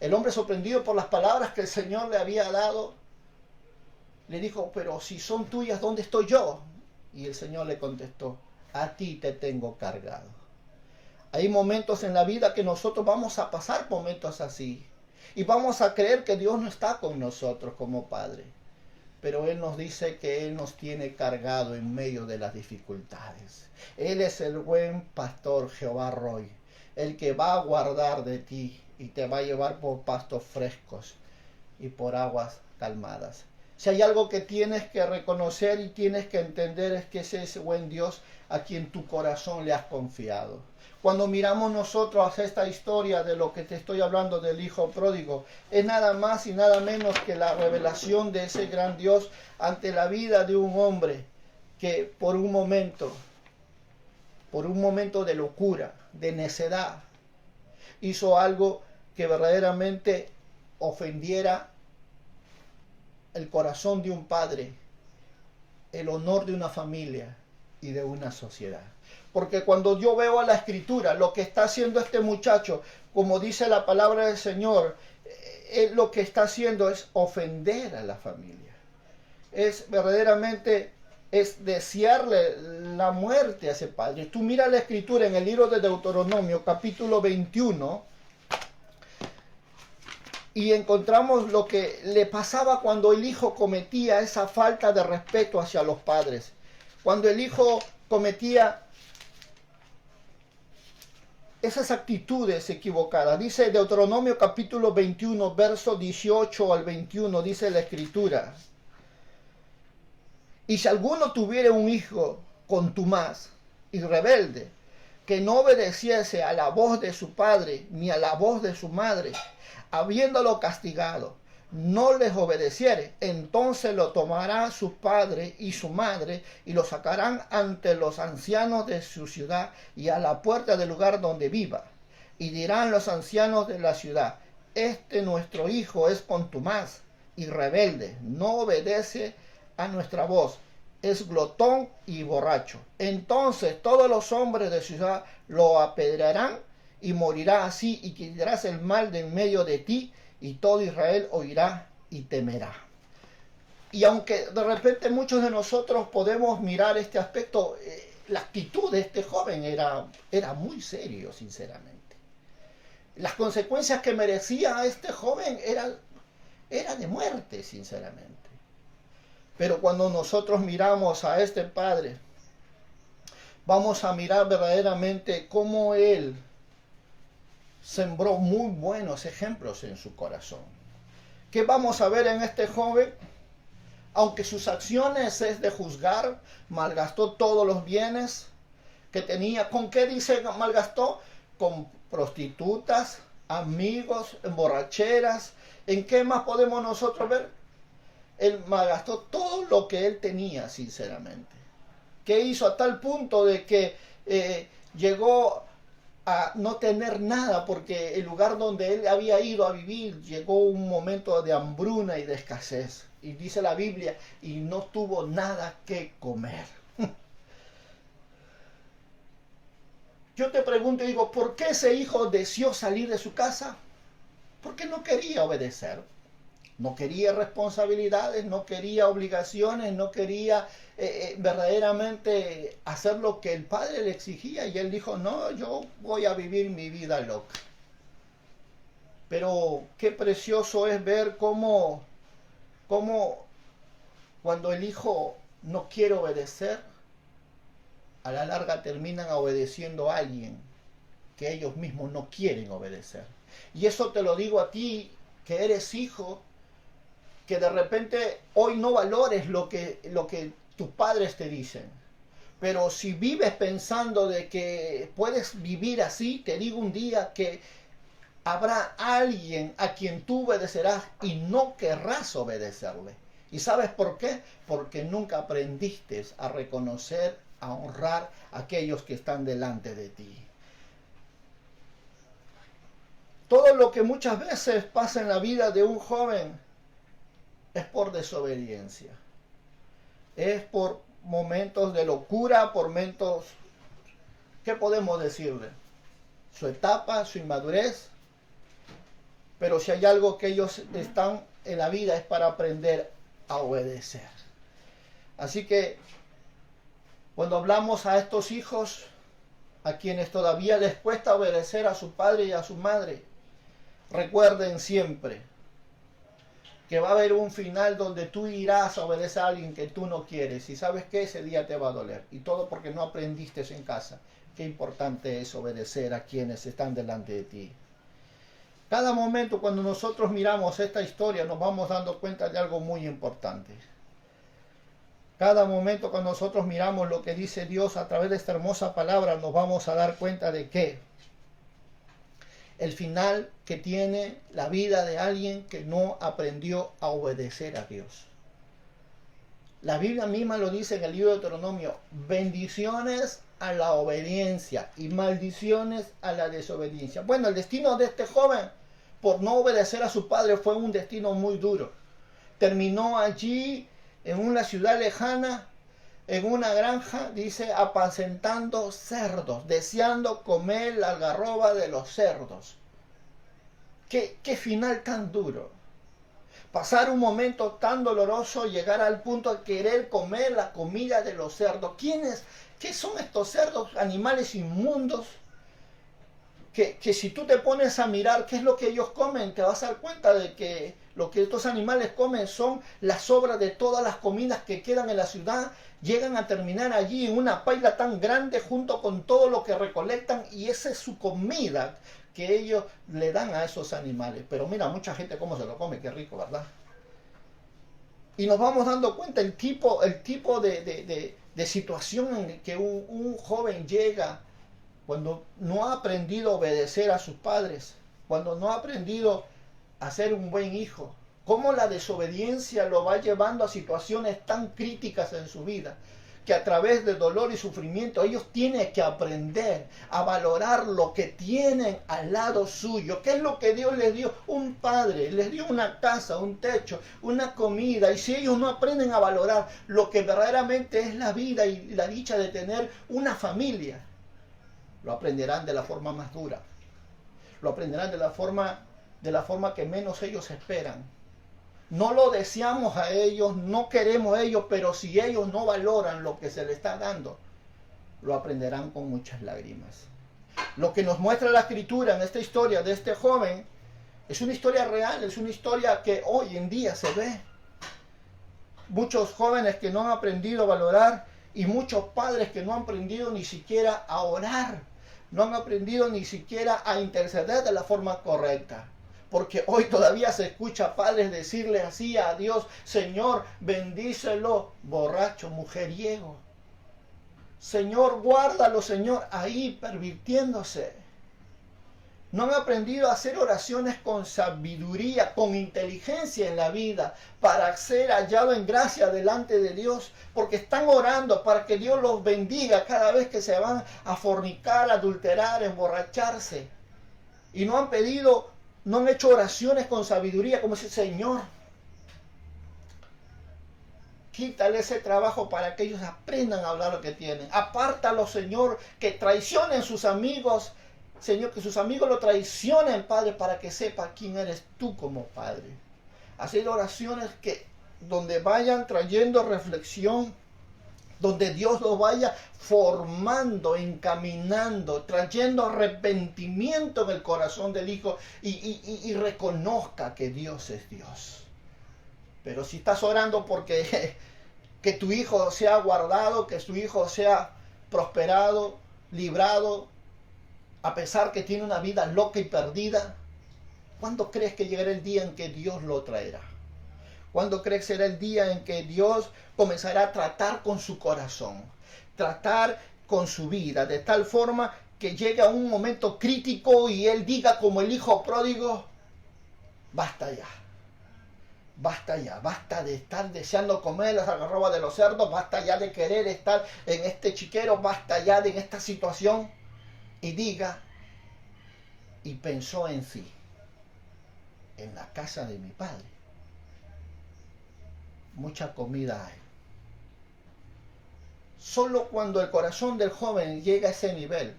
El hombre, sorprendido por las palabras que el Señor le había dado, le dijo, pero si son tuyas, ¿dónde estoy yo? Y el Señor le contestó, a ti te tengo cargado. Hay momentos en la vida que nosotros vamos a pasar momentos así. Y vamos a creer que Dios no está con nosotros como Padre. Pero Él nos dice que Él nos tiene cargado en medio de las dificultades. Él es el buen pastor, Jehová Roy, el que va a guardar de ti y te va a llevar por pastos frescos y por aguas calmadas. Si hay algo que tienes que reconocer y tienes que entender, es que ese es buen Dios a quien tu corazón le has confiado. Cuando miramos nosotros a esta historia de lo que te estoy hablando del hijo pródigo, es nada más y nada menos que la revelación de ese gran Dios ante la vida de un hombre que por un momento de locura, de necedad, hizo algo que verdaderamente ofendiera el corazón de un padre, el honor de una familia y de una sociedad. Porque cuando yo veo a la Escritura, lo que está haciendo este muchacho, como dice la palabra del Señor, lo que está haciendo es ofender a la familia. Es verdaderamente, es desearle la muerte a ese padre. Tú mira la Escritura en el libro de Deuteronomio, capítulo 21, y encontramos lo que le pasaba cuando el hijo cometía esa falta de respeto hacia los padres. Cuando el hijo cometía esas actitudes equivocadas. Dice Deuteronomio capítulo 21, verso 18 al 21, dice la Escritura. Y si alguno tuviera un hijo contumaz y rebelde, que no obedeciese a la voz de su padre ni a la voz de su madre, habiéndolo castigado, no les obedeciere, entonces lo tomará su padre y su madre y lo sacarán ante los ancianos de su ciudad y a la puerta del lugar donde viva. Y dirán los ancianos de la ciudad: este nuestro hijo es contumaz y rebelde, no obedece a nuestra voz, es glotón y borracho. Entonces todos los hombres de ciudad lo apedrearán y morirá así, y quitarás el mal de en medio de ti, y todo Israel oirá y temerá. Y aunque de repente muchos de nosotros podemos mirar este aspecto, la actitud de este joven era muy serio, sinceramente. Las consecuencias que merecía este joven era de muerte, sinceramente. Pero cuando nosotros miramos a este padre, vamos a mirar verdaderamente cómo él sembró muy buenos ejemplos en su corazón. ¿Qué vamos a ver en este joven? Aunque sus acciones es de juzgar, malgastó todos los bienes que tenía. ¿Con qué dice malgastó? Con prostitutas, amigos, borracheras. ¿En qué más podemos nosotros ver? Él malgastó todo lo que él tenía, sinceramente. ¿Qué hizo? A tal punto de que llegó a no tener nada, porque el lugar donde él había ido a vivir llegó un momento de hambruna y de escasez. Y dice la Biblia, y no tuvo nada que comer. Yo te pregunto y digo, ¿por qué ese hijo deseó salir de su casa? Porque no quería obedecer. No quería responsabilidades, no quería obligaciones, no quería verdaderamente hacer lo que el padre le exigía. Y él dijo, no, yo voy a vivir mi vida loca. Pero qué precioso es ver cómo cuando el hijo no quiere obedecer, a la larga terminan obedeciendo a alguien que ellos mismos no quieren obedecer. Y eso te lo digo a ti, que eres hijo, que de repente hoy no valores lo que tus padres te dicen. Pero si vives pensando de que puedes vivir así, te digo un día que habrá alguien a quien tú obedecerás y no querrás obedecerle. ¿Y sabes por qué? Porque nunca aprendiste a reconocer, a honrar a aquellos que están delante de ti. Todo lo que muchas veces pasa en la vida de un joven es por desobediencia. Es por momentos de locura, por momentos, ¿qué podemos decirle? Su etapa, su inmadurez. Pero si hay algo que ellos están en la vida es para aprender a obedecer. Así que cuando hablamos a estos hijos, a quienes todavía les cuesta obedecer a su padre y a su madre, recuerden siempre que va a haber un final donde tú irás a obedecer a alguien que tú no quieres. Y sabes que ese día te va a doler. Y todo porque no aprendiste en casa. Qué importante es obedecer a quienes están delante de ti. Cada momento cuando nosotros miramos esta historia nos vamos dando cuenta de algo muy importante. Cada momento cuando nosotros miramos lo que dice Dios a través de esta hermosa palabra nos vamos a dar cuenta de que el final que tiene la vida de alguien que no aprendió a obedecer a Dios. La Biblia misma lo dice en el libro de Deuteronomio: bendiciones a la obediencia y maldiciones a la desobediencia. Bueno, el destino de este joven por no obedecer a su padre fue un destino muy duro. Terminó allí en una ciudad lejana, en una granja, dice, apacentando cerdos, deseando comer la algarroba de los cerdos. ¿Qué final tan duro? Pasar un momento tan doloroso, llegar al punto de querer comer la comida de los cerdos. ¿Qué son estos cerdos? Animales inmundos. Que si tú te pones a mirar qué es lo que ellos comen, te vas a dar cuenta de que Lo que estos animales comen son las sobras de todas las comidas que quedan en la ciudad. Llegan a terminar allí en una paila tan grande junto con todo lo que recolectan, y esa es su comida que ellos le dan a esos animales. Pero mira, mucha gente cómo se lo come, qué rico, ¿verdad? Y nos vamos dando cuenta el tipo de situación en que un joven llega cuando no ha aprendido a obedecer a sus padres, cuando no ha aprendido a ser un buen hijo. Cómo la desobediencia lo va llevando a situaciones tan críticas en su vida, que a través de dolor y sufrimiento ellos tienen que aprender a valorar lo que tienen al lado suyo. ¿Qué es lo que Dios les dio? Un padre, les dio una casa, un techo, una comida. Y si ellos no aprenden a valorar lo que verdaderamente es la vida y la dicha de tener una familia, lo aprenderán de la forma más dura. Lo aprenderán de la forma que menos ellos esperan. No lo deseamos a ellos, no queremos a ellos, pero si ellos no valoran lo que se les está dando, lo aprenderán con muchas lágrimas. Lo que nos muestra la Escritura en esta historia de este joven es una historia real, es una historia que hoy en día se ve. Muchos jóvenes que no han aprendido a valorar, y muchos padres que no han aprendido ni siquiera a orar, no han aprendido ni siquiera a interceder de la forma correcta. Porque hoy todavía se escucha a padres decirle así a Dios: Señor, bendícelo, borracho, mujeriego. Señor, guárdalo, Señor, ahí pervirtiéndose. No han aprendido a hacer oraciones con sabiduría, con inteligencia en la vida, para ser hallado en gracia delante de Dios, porque están orando para que Dios los bendiga cada vez que se van a fornicar, adulterar, emborracharse. Y no han hecho oraciones con sabiduría, como dice: Señor, quítale ese trabajo para que ellos aprendan a hablar lo que tienen. Apártalo, Señor, que traicionen sus amigos. Señor, que sus amigos lo traicionen, Padre, para que sepa quién eres tú como Padre. Hacer oraciones donde vayan trayendo reflexión, donde Dios lo vaya formando, encaminando, trayendo arrepentimiento en el corazón del hijo y reconozca que Dios es Dios. Pero si estás orando porque que tu hijo sea guardado, que tu hijo sea prosperado, librado, a pesar que tiene una vida loca y perdida, ¿cuándo crees que llegará el día en que Dios lo traerá? ¿Cuándo crees que será el día en que Dios comenzará a tratar con su corazón, tratar con su vida, de tal forma que llegue a un momento crítico y Él diga como el hijo pródigo: basta ya, basta de estar deseando comer las algarrobas de los cerdos, basta ya de querer estar en este chiquero, basta ya de esta situación, y diga: y pensó en sí, en la casa de mi padre mucha comida hay. Solo cuando el corazón del joven llega a ese nivel,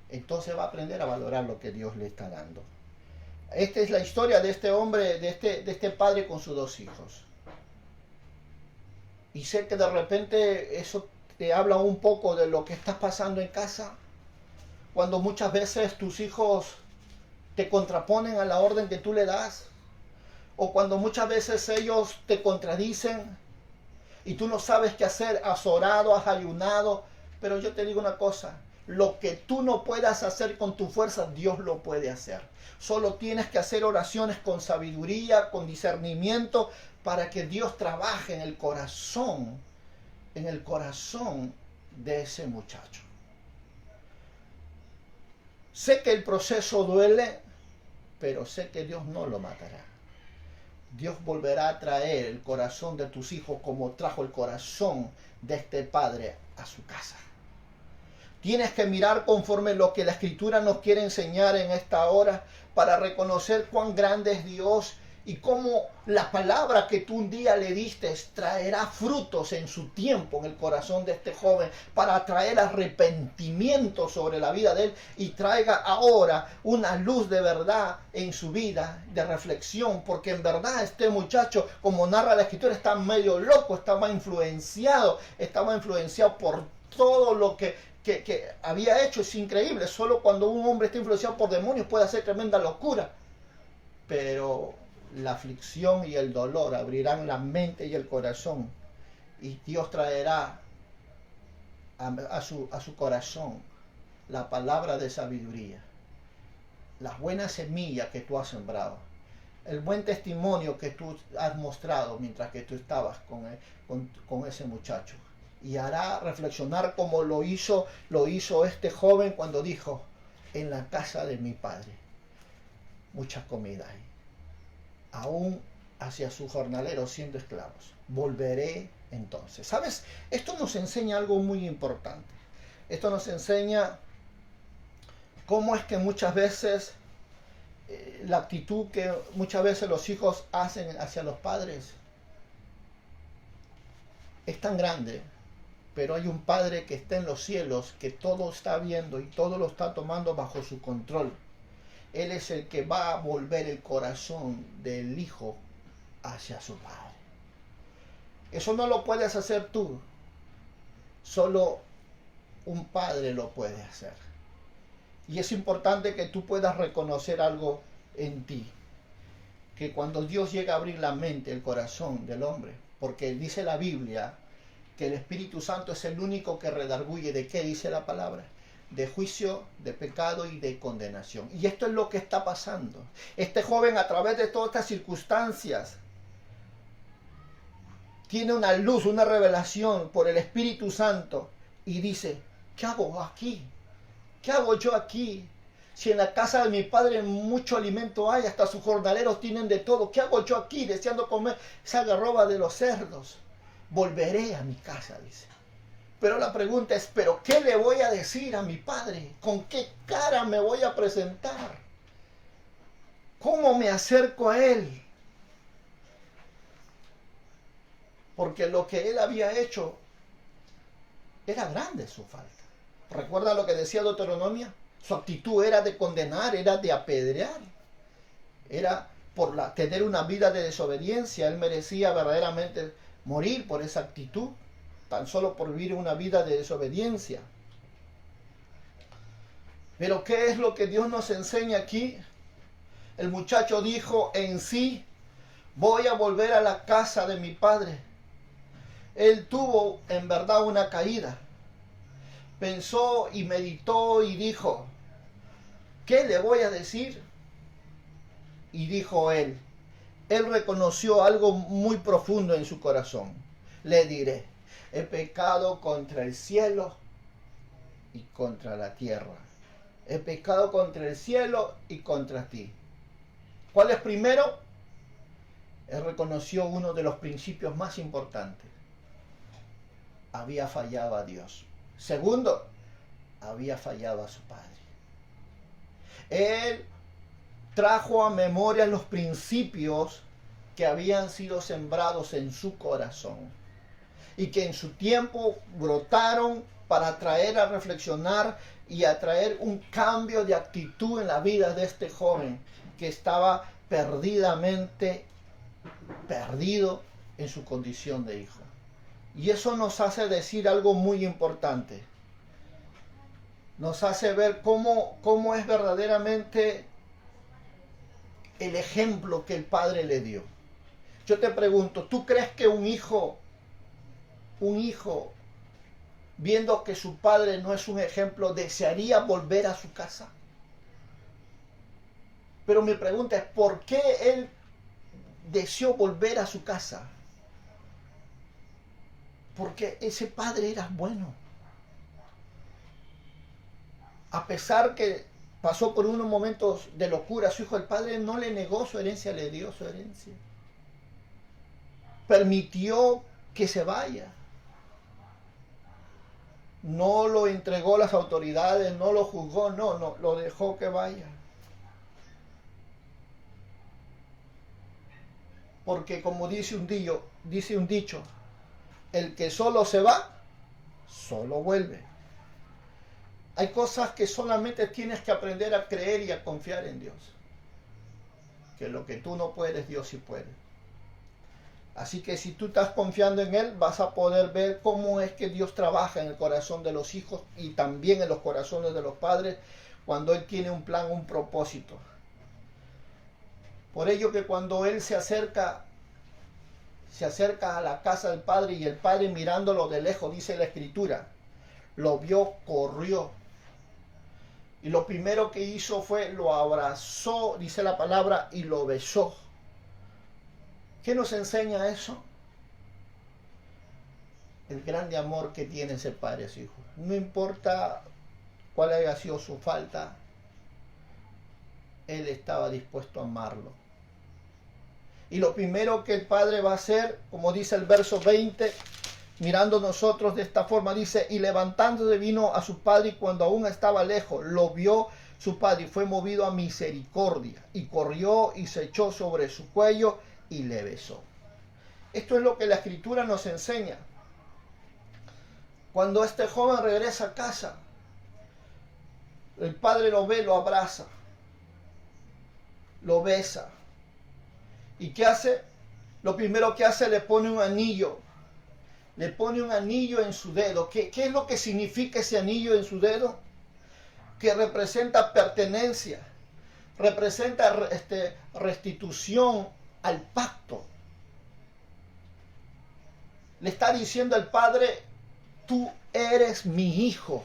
entonces va a aprender a valorar lo que Dios le está dando. Esta es la historia de este hombre, de este padre con sus dos hijos. Y sé que de repente eso te habla un poco de lo que estás pasando en casa, cuando muchas veces tus hijos te contraponen a la orden que tú le das, o cuando muchas veces ellos te contradicen y tú no sabes qué hacer. Has orado, has ayunado, pero yo te digo una cosa: lo que tú no puedas hacer con tu fuerza, Dios lo puede hacer. Solo tienes que hacer oraciones con sabiduría, con discernimiento, para que Dios trabaje en el corazón de ese muchacho. Sé que el proceso duele, pero sé que Dios no lo matará. Dios volverá a traer el corazón de tus hijos como trajo el corazón de este padre a su casa. Tienes que mirar conforme lo que la Escritura nos quiere enseñar en esta hora, para reconocer cuán grande es Dios y cómo la palabra que tú un día le diste traerá frutos en su tiempo en el corazón de este joven, para traer arrepentimiento sobre la vida de él y traiga ahora una luz de verdad en su vida, de reflexión, porque en verdad este muchacho, como narra la Escritura, está medio loco, estaba influenciado por todo lo que había hecho. Es increíble, solo cuando un hombre está influenciado por demonios puede hacer tremenda locura. Pero la aflicción y el dolor abrirán la mente y el corazón, y Dios traerá a su corazón la palabra de sabiduría, las buenas semillas que tú has sembrado, el buen testimonio que tú has mostrado mientras que tú estabas con ese muchacho. Y hará reflexionar como lo hizo este joven cuando dijo: en la casa de mi padre mucha comida hay, aún hacia sus jornaleros siendo esclavos. Volveré entonces. ¿Sabes? Esto nos enseña algo muy importante. Esto nos enseña cómo es que muchas veces la actitud que muchas veces los hijos hacen hacia los padres es tan grande, pero hay un Padre que está en los cielos, que todo está viendo y todo lo está tomando bajo su control. Él es el que va a volver el corazón del hijo hacia su padre. Eso no lo puedes hacer tú, solo un padre lo puede hacer. Y es importante que tú puedas reconocer algo en ti, que cuando Dios llega a abrir la mente, el corazón del hombre, porque dice la Biblia que el Espíritu Santo es el único que redarguye. ¿De qué dice la palabra? De juicio, de pecado y de condenación. Y esto es lo que está pasando. Este joven, a través de todas estas circunstancias, tiene una luz, una revelación por el Espíritu Santo y dice: ¿qué hago aquí? ¿Qué hago yo aquí? Si en la casa de mi padre mucho alimento hay, hasta sus jornaleros tienen de todo. ¿Qué hago yo aquí deseando comer esa garroba de los cerdos? Volveré a mi casa, dice. Pero la pregunta es: ¿pero qué le voy a decir a mi padre? ¿Con qué cara me voy a presentar? ¿Cómo me acerco a él? Porque lo que él había hecho era grande su falta. ¿Recuerda lo que decía Deuteronomio? Su actitud era de condenar, era de apedrear. Era por tener una vida de desobediencia. Él merecía verdaderamente morir por esa actitud, tan solo por vivir una vida de desobediencia. Pero ¿qué es lo que Dios nos enseña aquí? El muchacho dijo en sí: voy a volver a la casa de mi padre. Él tuvo en verdad una caída. Pensó y meditó y dijo: ¿qué le voy a decir? Y dijo él reconoció algo muy profundo en su corazón. Le diré: he pecado contra el cielo y contra la tierra. He pecado contra el cielo y contra ti. ¿Cuál es primero? Él reconoció uno de los principios más importantes. Había fallado a Dios. Segundo, había fallado a su padre. Él trajo a memoria los principios que habían sido sembrados en su corazón y que en su tiempo brotaron para traer a reflexionar y a traer un cambio de actitud en la vida de este joven que estaba perdidamente perdido en su condición de hijo. Y eso nos hace decir algo muy importante. Nos hace ver cómo es verdaderamente el ejemplo que el padre le dio. Yo te pregunto, ¿tú crees que un hijo, viendo que su padre no es un ejemplo, desearía volver a su casa? Pero mi pregunta es: ¿por qué él deseó volver a su casa? Porque ese padre era bueno. A pesar que pasó por unos momentos de locura, su hijo, el padre no le negó su herencia, le dio su herencia. Permitió que se vaya. No lo entregó a las autoridades, no lo juzgó, no, lo dejó que vaya. Porque como dice un dicho, el que solo se va, solo vuelve. Hay cosas que solamente tienes que aprender a creer y a confiar en Dios. Que lo que tú no puedes, Dios sí puede. Así que si tú estás confiando en Él, vas a poder ver cómo es que Dios trabaja en el corazón de los hijos y también en los corazones de los padres cuando Él tiene un plan, un propósito. Por ello que cuando él se acerca a la casa del padre, y el padre mirándolo de lejos, dice la escritura, lo vio, corrió. Y lo primero que hizo fue lo abrazó, dice la palabra, y lo besó. ¿Qué nos enseña eso? El grande amor que tiene ese padre a su hijo. No importa cuál haya sido su falta, él estaba dispuesto a amarlo. Y lo primero que el padre va a hacer, como dice el verso 20, mirando nosotros de esta forma, dice, y levantándose vino a su padre, y cuando aún estaba lejos, lo vio su padre, y fue movido a misericordia, y corrió y se echó sobre su cuello y le besó. Esto es lo que la escritura nos enseña. Cuando este joven regresa a casa, el padre lo ve, lo abraza, lo besa. ¿Y qué hace? Lo primero que hace, le pone un anillo. Le pone un anillo en su dedo. ¿Qué es lo que significa ese anillo en su dedo? Que representa pertenencia, representa restitución al pacto. Le está diciendo al padre, tú eres mi hijo.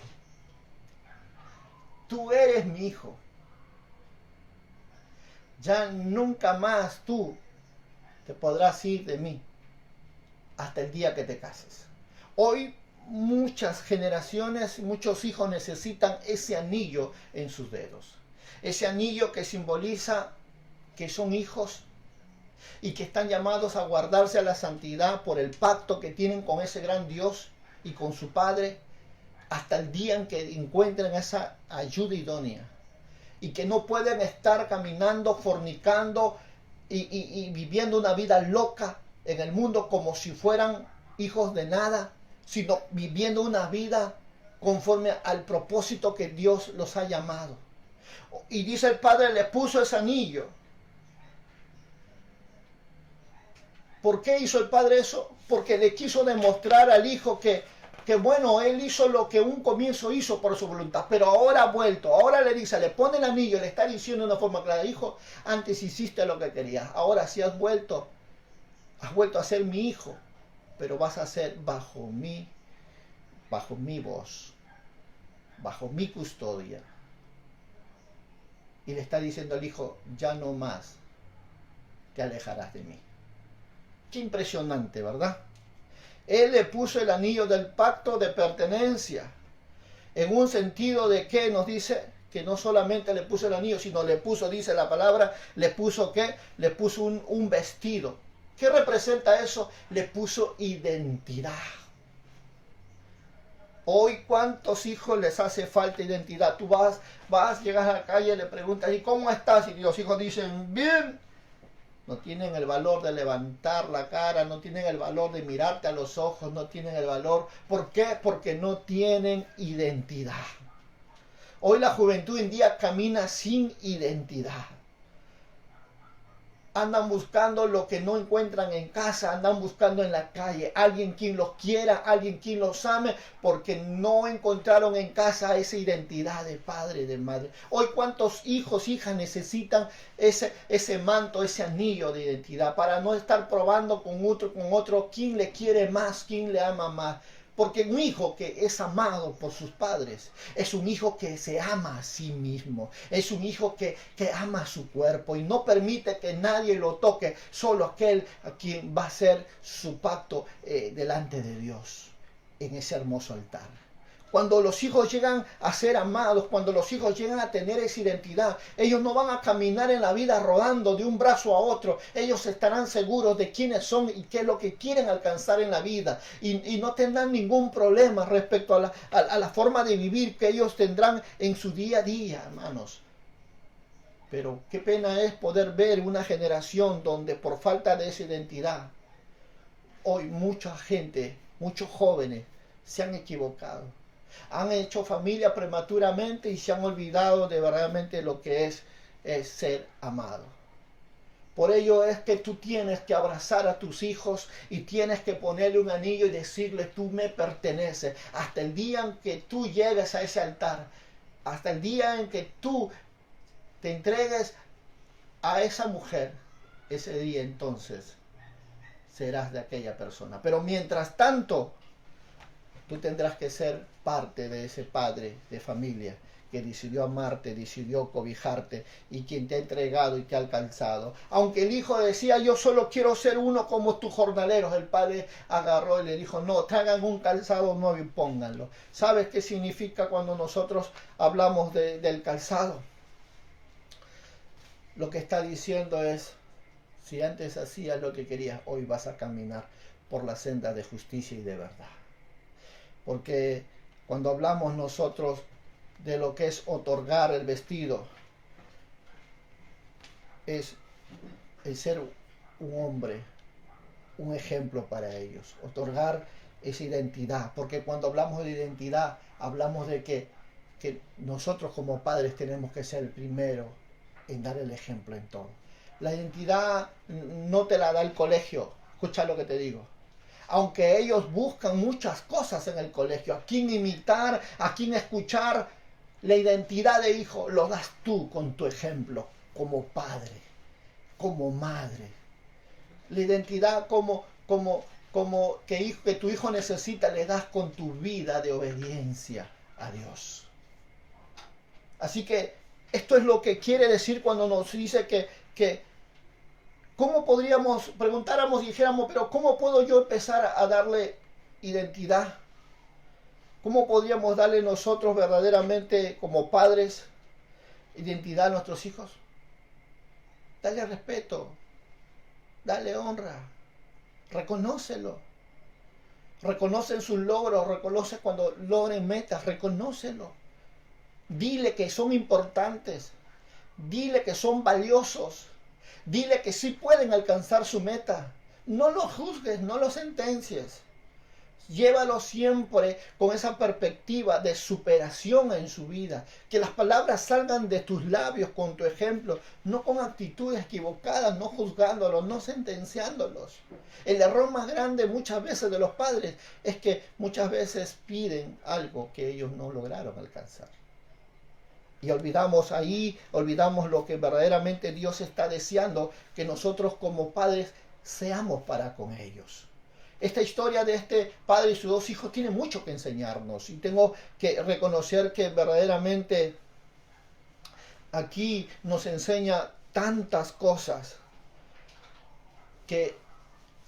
Tú eres mi hijo. Ya nunca más tú te podrás ir de mí hasta el día que te cases. Hoy muchas generaciones, muchos hijos necesitan ese anillo en sus dedos. Ese anillo que simboliza que son hijos y que están llamados a guardarse a la santidad por el pacto que tienen con ese gran Dios y con su Padre hasta el día en que encuentren esa ayuda idónea. Y que no pueden estar caminando, fornicando y viviendo una vida loca en el mundo como si fueran hijos de nada, sino viviendo una vida conforme al propósito que Dios los ha llamado. Y dice el padre, le puso ese anillo. ¿Por qué hizo el padre eso? Porque le quiso demostrar al hijo que bueno, él hizo lo que un comienzo hizo por su voluntad, pero ahora ha vuelto, ahora le dice, le pone el anillo, le está diciendo de una forma clara, hijo, antes hiciste lo que querías, ahora sí has vuelto a ser mi hijo, pero vas a ser bajo mi voz, bajo mi custodia. Y le está diciendo al hijo, ya no más te alejarás de mí. Qué impresionante, ¿verdad? Él le puso el anillo del pacto de pertenencia, en un sentido de que nos dice que no solamente le puso el anillo, sino le puso, dice la palabra, le puso ¿qué? Le puso un vestido. ¿Qué representa eso? Le puso identidad. Hoy, ¿cuántos hijos les hace falta identidad? Tú vas, llegas a la calle, le preguntas, ¿y cómo estás? Y los hijos dicen, bien. No tienen el valor de levantar la cara, no tienen el valor de mirarte a los ojos, no tienen el valor. ¿Por qué? Porque no tienen identidad. Hoy la juventud en día camina sin identidad. Andan buscando lo que no encuentran en casa, andan buscando en la calle, alguien quien los quiera, alguien quien los ame, porque no encontraron en casa esa identidad de padre, de madre. Hoy cuántos hijos, hijas necesitan ese manto, ese anillo de identidad, para no estar probando con otro quién le quiere más, quién le ama más. Porque un hijo que es amado por sus padres es un hijo que se ama a sí mismo, es un hijo que ama su cuerpo y no permite que nadie lo toque, solo aquel a quien va a ser su pacto delante de Dios en ese hermoso altar. Cuando los hijos llegan a ser amados, cuando los hijos llegan a tener esa identidad, ellos no van a caminar en la vida rodando de un brazo a otro. Ellos estarán seguros de quiénes son y qué es lo que quieren alcanzar en la vida. Y no tendrán ningún problema respecto a la forma de vivir que ellos tendrán en su día a día, hermanos. Pero qué pena es poder ver una generación donde por falta de esa identidad, hoy mucha gente, muchos jóvenes se han equivocado. Han hecho familia prematuramente y se han olvidado de verdaderamente lo que es ser amado. Por ello es que tú tienes que abrazar a tus hijos y tienes que ponerle un anillo y decirle, tú me perteneces. Hasta el día en que tú llegues a ese altar, hasta el día en que tú te entregues a esa mujer, ese día entonces serás de aquella persona. Pero mientras tanto, tú tendrás que ser parte de ese padre de familia que decidió amarte, decidió cobijarte y quien te ha entregado y te ha alcanzado. Aunque el hijo decía, yo solo quiero ser uno como tus jornaleros, el padre agarró y le dijo, no, traigan un calzado nuevo y pónganlo. ¿Sabes qué significa cuando nosotros hablamos del calzado? Lo que está diciendo es, si antes hacías lo que querías, hoy vas a caminar por la senda de justicia y de verdad. Porque cuando hablamos nosotros de lo que es otorgar el vestido, es el ser un hombre, un ejemplo para ellos. Otorgar esa identidad, porque cuando hablamos de identidad, hablamos de que nosotros como padres tenemos que ser el primero en dar el ejemplo en todo. La identidad no te la da el colegio, escucha lo que te digo. Aunque ellos buscan muchas cosas en el colegio, a quién imitar, a quién escuchar, la identidad de hijo lo das tú con tu ejemplo, como padre, como madre. La identidad como que tu hijo necesita, le das con tu vida de obediencia a Dios. Así que esto es lo que quiere decir cuando nos dice que ¿cómo podríamos, preguntáramos y dijéramos, pero ¿cómo puedo yo empezar a darle identidad? ¿Cómo podríamos darle nosotros verdaderamente como padres identidad a nuestros hijos? Dale respeto, dale honra, reconócelo. Reconoce sus logros, reconoce cuando logren metas, reconócelo. Dile que son importantes, dile que son valiosos, dile que sí pueden alcanzar su meta. No los juzgues, no los sentencies. Llévalo siempre con esa perspectiva de superación en su vida. Que las palabras salgan de tus labios con tu ejemplo, no con actitudes equivocadas, no juzgándolos, no sentenciándolos. El error más grande muchas veces de los padres es que muchas veces piden algo que ellos no lograron alcanzar. Y olvidamos lo que verdaderamente Dios está deseando, que nosotros como padres seamos para con ellos. Esta historia de este padre y sus dos hijos tiene mucho que enseñarnos y tengo que reconocer que verdaderamente aquí nos enseña tantas cosas que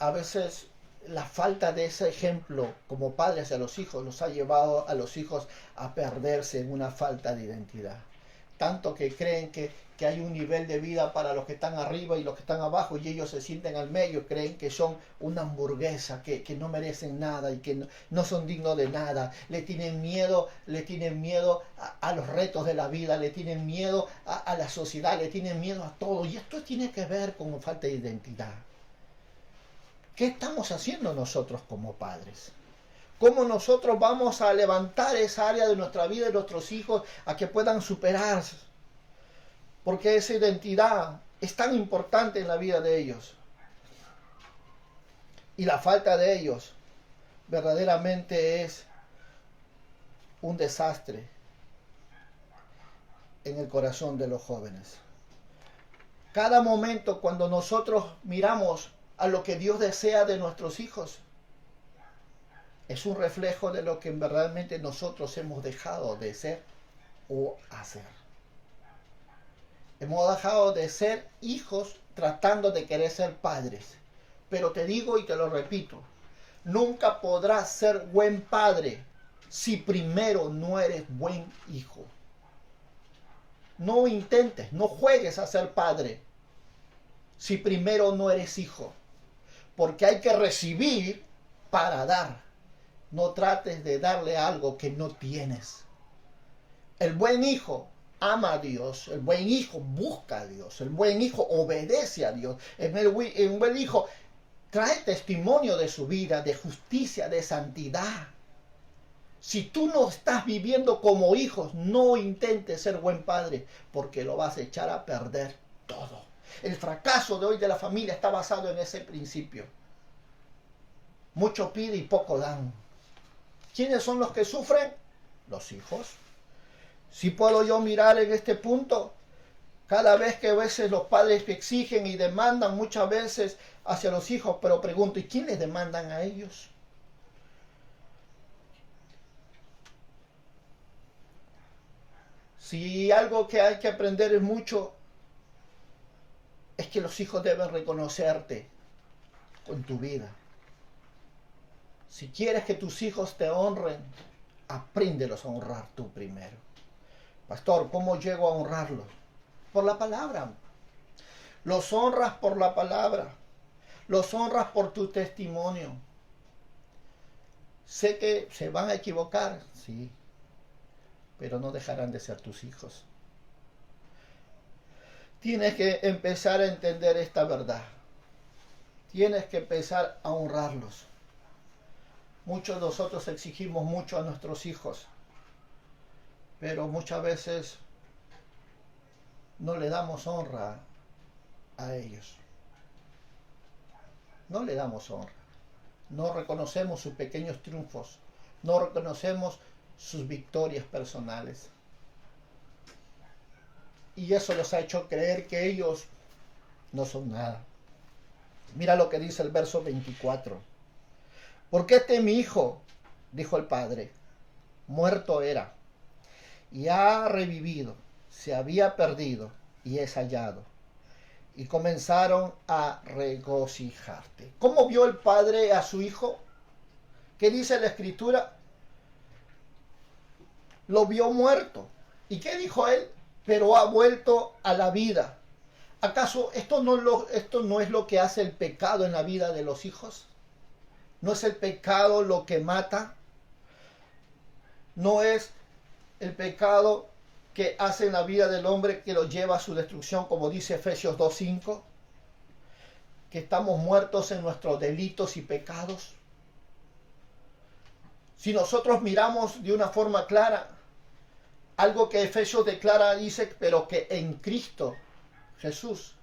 a veces la falta de ese ejemplo como padres hacia los hijos los ha llevado a los hijos a perderse en una falta de identidad. Tanto que creen que hay un nivel de vida para los que están arriba y los que están abajo y ellos se sienten al medio, creen que son una hamburguesa, que no merecen nada y que no son dignos de nada. Le tienen miedo a los retos de la vida, le tienen miedo a la sociedad, le tienen miedo a todo. Y esto tiene que ver con falta de identidad. ¿Qué estamos haciendo nosotros como padres? ¿Cómo nosotros vamos a levantar esa área de nuestra vida de nuestros hijos a que puedan superarse? Porque esa identidad es tan importante en la vida de ellos. Y la falta de ellos verdaderamente es un desastre en el corazón de los jóvenes. Cada momento cuando nosotros miramos a lo que Dios desea de nuestros hijos, es un reflejo de lo que verdaderamente nosotros hemos dejado de ser o hacer. Hemos dejado de ser hijos tratando de querer ser padres. Pero te digo y te lo repito, nunca podrás ser buen padre si primero no eres buen hijo. No intentes, no juegues a ser padre si primero no eres hijo. Porque hay que recibir para dar. No trates de darle algo que no tienes. El buen hijo ama a Dios. El buen hijo busca a Dios. El buen hijo obedece a Dios. El buen hijo trae testimonio de su vida, de justicia, de santidad. Si tú no estás viviendo como hijos, no intentes ser buen padre, porque lo vas a echar a perder todo. El fracaso de hoy de la familia está basado en ese principio. Mucho pide y poco dan. ¿Quiénes son los que sufren? Los hijos. Si puedo yo mirar en este punto, Cada vez que a veces los padres exigen y demandan muchas veces hacia los hijos, pero pregunto, ¿y quién les demandan a ellos? Si algo que hay que aprender es mucho, es que los hijos deben reconocerte con tu vida. Si quieres que tus hijos te honren, apréndelos a honrar tú primero. Pastor, ¿cómo llego a honrarlos? Por la palabra. Los honras por la palabra. Los honras por tu testimonio. Sé que se van a equivocar, sí, pero no dejarán de ser tus hijos. Tienes que empezar a entender esta verdad. Tienes que empezar a honrarlos. Muchos de nosotros exigimos mucho a nuestros hijos, pero muchas veces no le damos honra a ellos. No le damos honra. No reconocemos sus pequeños triunfos. No reconocemos sus victorias personales. Y eso los ha hecho creer que ellos no son nada. Mira lo que dice el verso 24. Porque mi hijo, dijo el padre, muerto era, y ha revivido, se había perdido, y es hallado. Y comenzaron a regocijarte. ¿Cómo vio el padre a su hijo? ¿Qué dice la escritura? Lo vio muerto. ¿Y qué dijo él? Pero ha vuelto a la vida. ¿Acaso esto no es lo que hace el pecado en la vida de los hijos? ¿No es el pecado lo que mata? ¿No es el pecado que hace en la vida del hombre que lo lleva a su destrucción, como dice Efesios 2:5? Que estamos muertos en nuestros delitos y pecados. Si nosotros miramos de una forma clara, algo que Efesios declara, dice, pero que en Cristo Jesús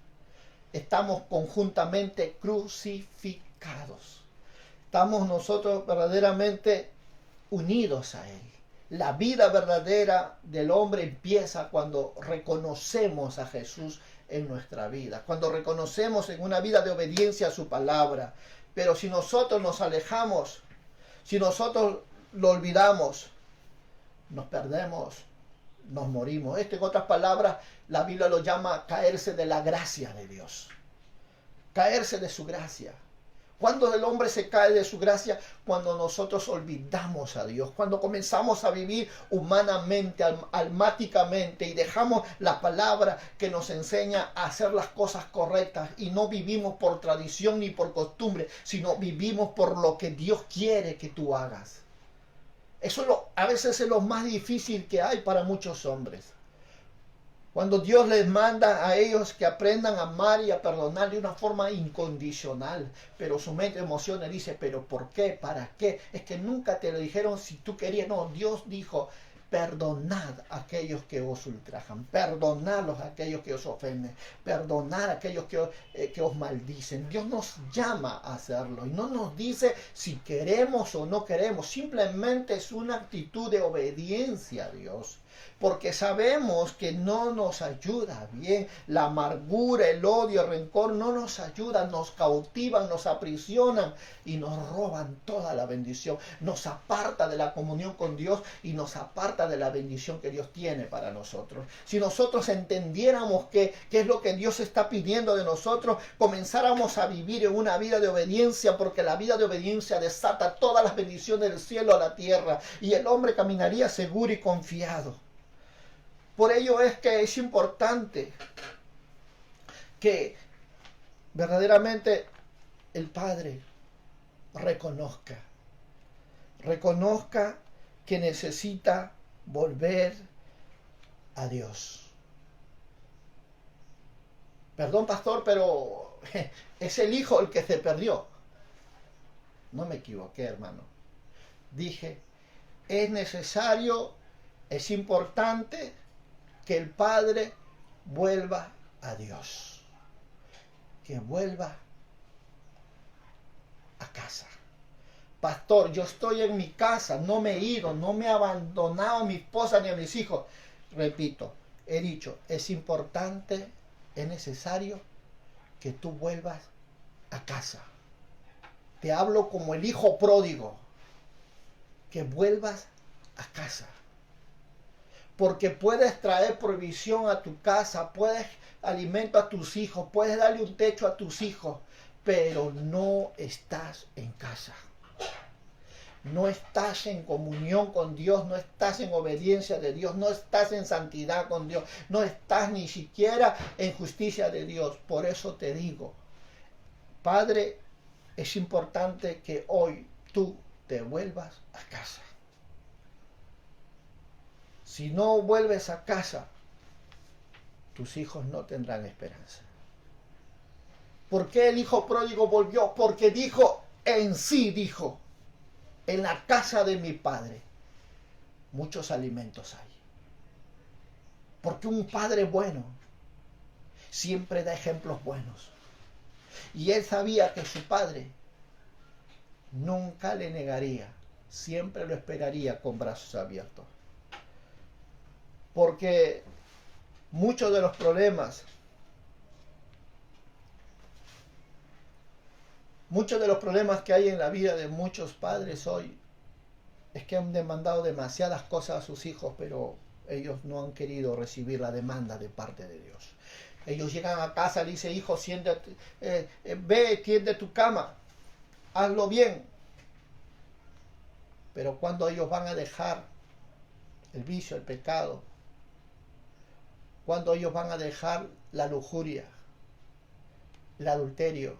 estamos conjuntamente crucificados. Estamos nosotros verdaderamente unidos a Él. La vida verdadera del hombre empieza cuando reconocemos a Jesús en nuestra vida, cuando reconocemos en una vida de obediencia a su palabra. Pero si nosotros nos alejamos, si nosotros lo olvidamos, nos perdemos, nos morimos. Esto, en otras palabras, la Biblia lo llama caerse de la gracia de Dios. Caerse de su gracia. Cuando el hombre se cae de su gracia, cuando nosotros olvidamos a Dios, cuando comenzamos a vivir humanamente, almáticamente, y dejamos la palabra que nos enseña a hacer las cosas correctas, y no vivimos por tradición ni por costumbre, sino vivimos por lo que Dios quiere que tú hagas. Eso a veces es lo más difícil que hay para muchos hombres. Cuando Dios les manda a ellos que aprendan a amar y a perdonar de una forma incondicional, pero su mente emociona y dice, ¿pero por qué? ¿Para qué? Es que nunca te lo dijeron si tú querías. No, Dios dijo, perdonad a aquellos que os ultrajan, perdonadlos a aquellos que os ofenden, perdonad a aquellos que os maldicen. Dios nos llama a hacerlo y no nos dice si queremos o no queremos, simplemente es una actitud de obediencia a Dios. Porque sabemos que no nos ayuda bien. La amargura, el odio, el rencor no nos ayudan, nos cautivan, nos aprisionan y nos roban toda la bendición. Nos aparta de la comunión con Dios y nos aparta de la bendición que Dios tiene para nosotros. Si nosotros entendiéramos qué es lo que Dios está pidiendo de nosotros, comenzáramos a vivir en una vida de obediencia, porque la vida de obediencia desata todas las bendiciones del cielo a la tierra y el hombre caminaría seguro y confiado. Por ello es que es importante que verdaderamente el Padre reconozca que necesita volver a Dios. Perdón, pastor, pero es el hijo el que se perdió. No me equivoqué, hermano. Dije, es necesario, es importante que el Padre vuelva a Dios, que vuelva a casa. Pastor, yo estoy en mi casa, no me he ido, no me he abandonado a mi esposa ni a mis hijos. Repito, he dicho, es importante, es necesario que tú vuelvas a casa. Te hablo como el hijo pródigo, que vuelvas a casa. Porque puedes traer provisión a tu casa, puedes alimento a tus hijos, puedes darle un techo a tus hijos, pero no estás en casa. No estás en comunión con Dios, no estás en obediencia de Dios, no estás en santidad con Dios, no estás ni siquiera en justicia de Dios. Por eso te digo, Padre, es importante que hoy tú te vuelvas a casa. Si no vuelves a casa, tus hijos no tendrán esperanza. ¿Por qué el hijo pródigo volvió? Porque dijo, en la casa de mi padre muchos alimentos hay. Porque un padre bueno siempre da ejemplos buenos. Y él sabía que su padre nunca le negaría, siempre lo esperaría con brazos abiertos. Porque muchos de los problemas que hay en la vida de muchos padres hoy es que han demandado demasiadas cosas a sus hijos, pero ellos no han querido recibir la demanda de parte de Dios. Ellos llegan a casa y le dicen, hijo, siéntate, ve, tiende tu cama, hazlo bien. Pero cuando ellos van a dejar el vicio, el pecado, cuando ellos van a dejar la lujuria, el adulterio,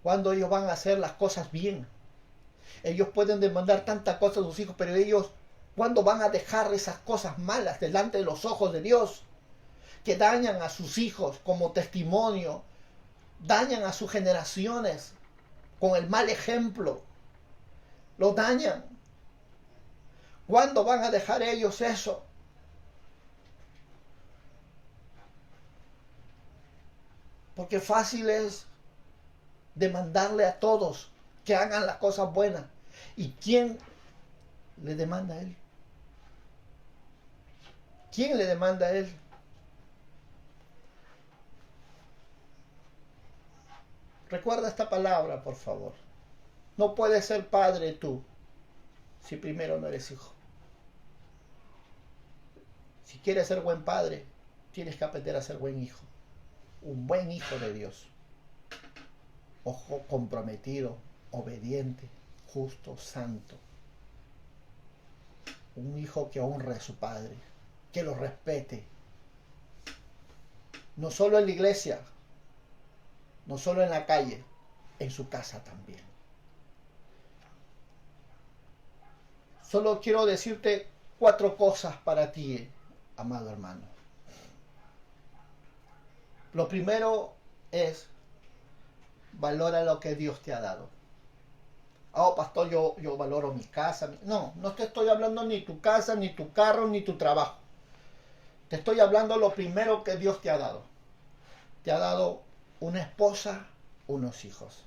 cuando ellos van a hacer las cosas bien. Ellos pueden demandar tantas cosas a sus hijos, pero ellos, ¿cuándo van a dejar esas cosas malas delante de los ojos de Dios? Que dañan a sus hijos como testimonio, dañan a sus generaciones con el mal ejemplo, los dañan. ¿Cuándo van a dejar ellos eso? Porque fácil es demandarle a todos que hagan las cosas buenas. ¿Y quién le demanda a él? ¿Quién le demanda a él? Recuerda esta palabra, por favor. No puedes ser padre tú si primero no eres hijo. Si quieres ser buen padre, tienes que aprender a ser buen hijo. Un buen hijo de Dios. Ojo, comprometido, obediente, justo, santo. Un hijo que honre a su padre, que lo respete. No solo en la iglesia, no solo en la calle, en su casa también. Solo quiero decirte 4 cosas para ti, amado hermano. Lo primero es, valora lo que Dios te ha dado. Oh, pastor, yo valoro mi casa. No te estoy hablando ni tu casa, ni tu carro, ni tu trabajo. Te estoy hablando lo primero que Dios te ha dado. Te ha dado una esposa, unos hijos.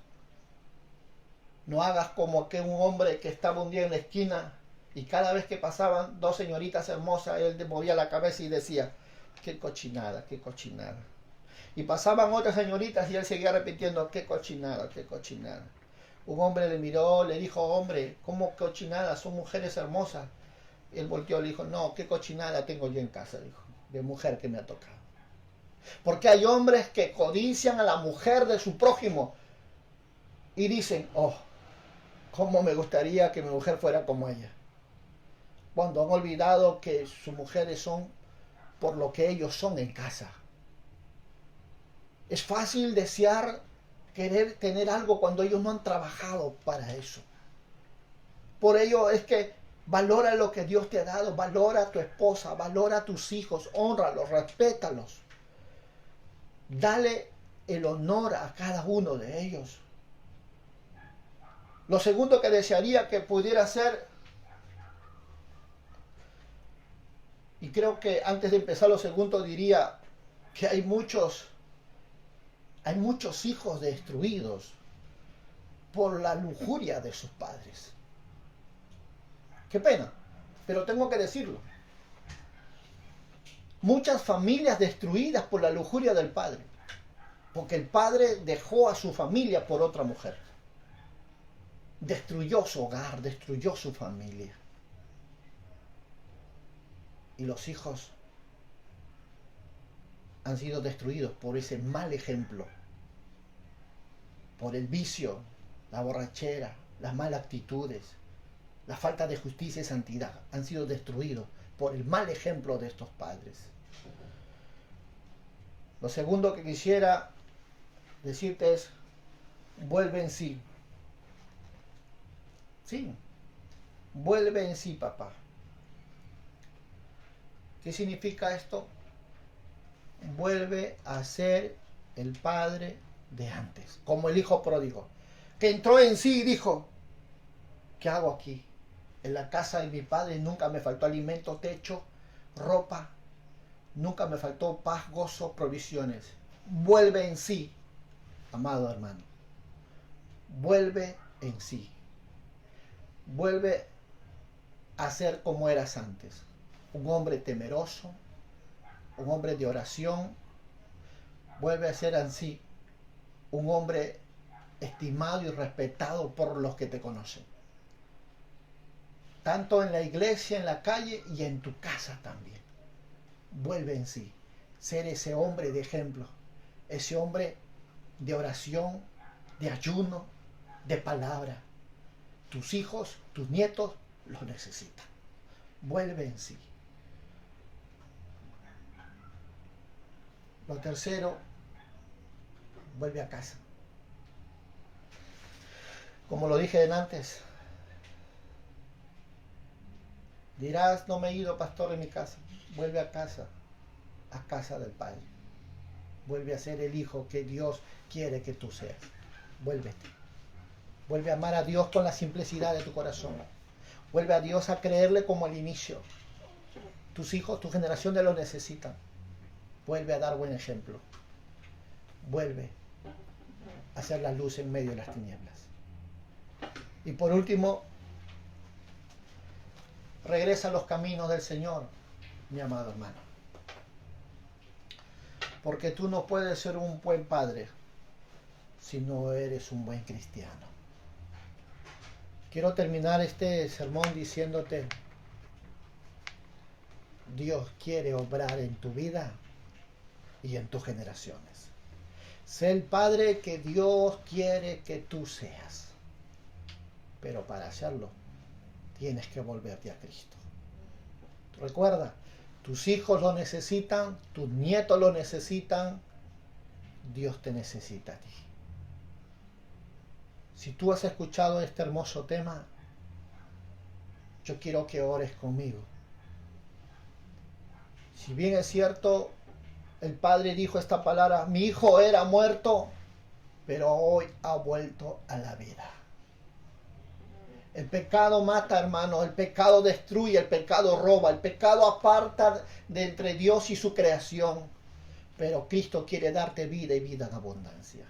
No hagas como que un hombre que estaba un día en la esquina y cada vez que pasaban 2 señoritas hermosas, él movía la cabeza y decía, qué cochinada, qué cochinada. Y pasaban otras señoritas y él seguía repitiendo, qué cochinada, qué cochinada. Un hombre le miró, le dijo, hombre, ¿cómo cochinada? Son mujeres hermosas. Y él volteó y le dijo, no, qué cochinada tengo yo en casa, dijo, de mujer que me ha tocado. Porque hay hombres que codician a la mujer de su prójimo y dicen, oh, cómo me gustaría que mi mujer fuera como ella. Cuando han olvidado que sus mujeres son por lo que ellos son en casa. Es fácil desear, querer tener algo cuando ellos no han trabajado para eso. Por ello es que valora lo que Dios te ha dado, valora a tu esposa, valora a tus hijos, hónralos, respétalos. Dale el honor a cada uno de ellos. Lo segundo que desearía que pudiera ser, y creo que antes de empezar lo segundo diría que hay muchos hijos destruidos por la lujuria de sus padres. Qué pena, pero tengo que decirlo. Muchas familias destruidas por la lujuria del padre, porque el padre dejó a su familia por otra mujer. Destruyó su hogar, destruyó su familia. Y los hijos han sido destruidos por ese mal ejemplo, por el vicio, la borrachera, las malas actitudes, la falta de justicia y santidad. Han sido destruidos por el mal ejemplo de estos padres. Lo segundo que quisiera decirte es, vuelve en sí. Sí, vuelve en sí, papá. ¿Qué significa esto? Vuelve a ser el padre de antes, como el hijo pródigo, que entró en sí y dijo, ¿qué hago aquí? En la casa de mi padre nunca me faltó alimento, techo, ropa, nunca me faltó paz, gozo, provisiones. Vuelve en sí, amado hermano. Vuelve en sí. Vuelve a ser como eras antes. Un hombre temeroso, un hombre de oración. Vuelve a ser así, un hombre estimado y respetado por los que te conocen. Tanto en la iglesia, en la calle y en tu casa también. Vuelve en sí. Ser ese hombre de ejemplo. Ese hombre de oración, de ayuno, de palabra. Tus hijos, tus nietos lo necesitan. Vuelve en sí. Lo tercero, vuelve a casa. Como lo dije antes, dirás, no me he ido, pastor, en mi casa. Vuelve a casa del Padre. Vuelve a ser el hijo que Dios quiere que tú seas. Vuélvete. Vuelve a amar a Dios con la simplicidad de tu corazón. Vuelve a Dios a creerle como al inicio. Tus hijos, tu generación lo necesitan. Vuelve a dar buen ejemplo. Vuelve a hacer la luz en medio de las tinieblas. Y por último, regresa a los caminos del Señor, mi amado hermano. Porque tú no puedes ser un buen padre si no eres un buen cristiano. Quiero terminar este sermón diciéndote, Dios quiere obrar en tu vida y en tus generaciones. Sé el padre que Dios quiere que tú seas. Pero para hacerlo, tienes que volverte a Cristo. Recuerda, tus hijos lo necesitan, tus nietos lo necesitan, Dios te necesita a ti. Si tú has escuchado este hermoso tema, yo quiero que ores conmigo. Si bien es cierto, el Padre dijo esta palabra, mi hijo era muerto, pero hoy ha vuelto a la vida. El pecado mata, hermano, el pecado destruye, el pecado roba, el pecado aparta de entre Dios y su creación. Pero Cristo quiere darte vida y vida en abundancia.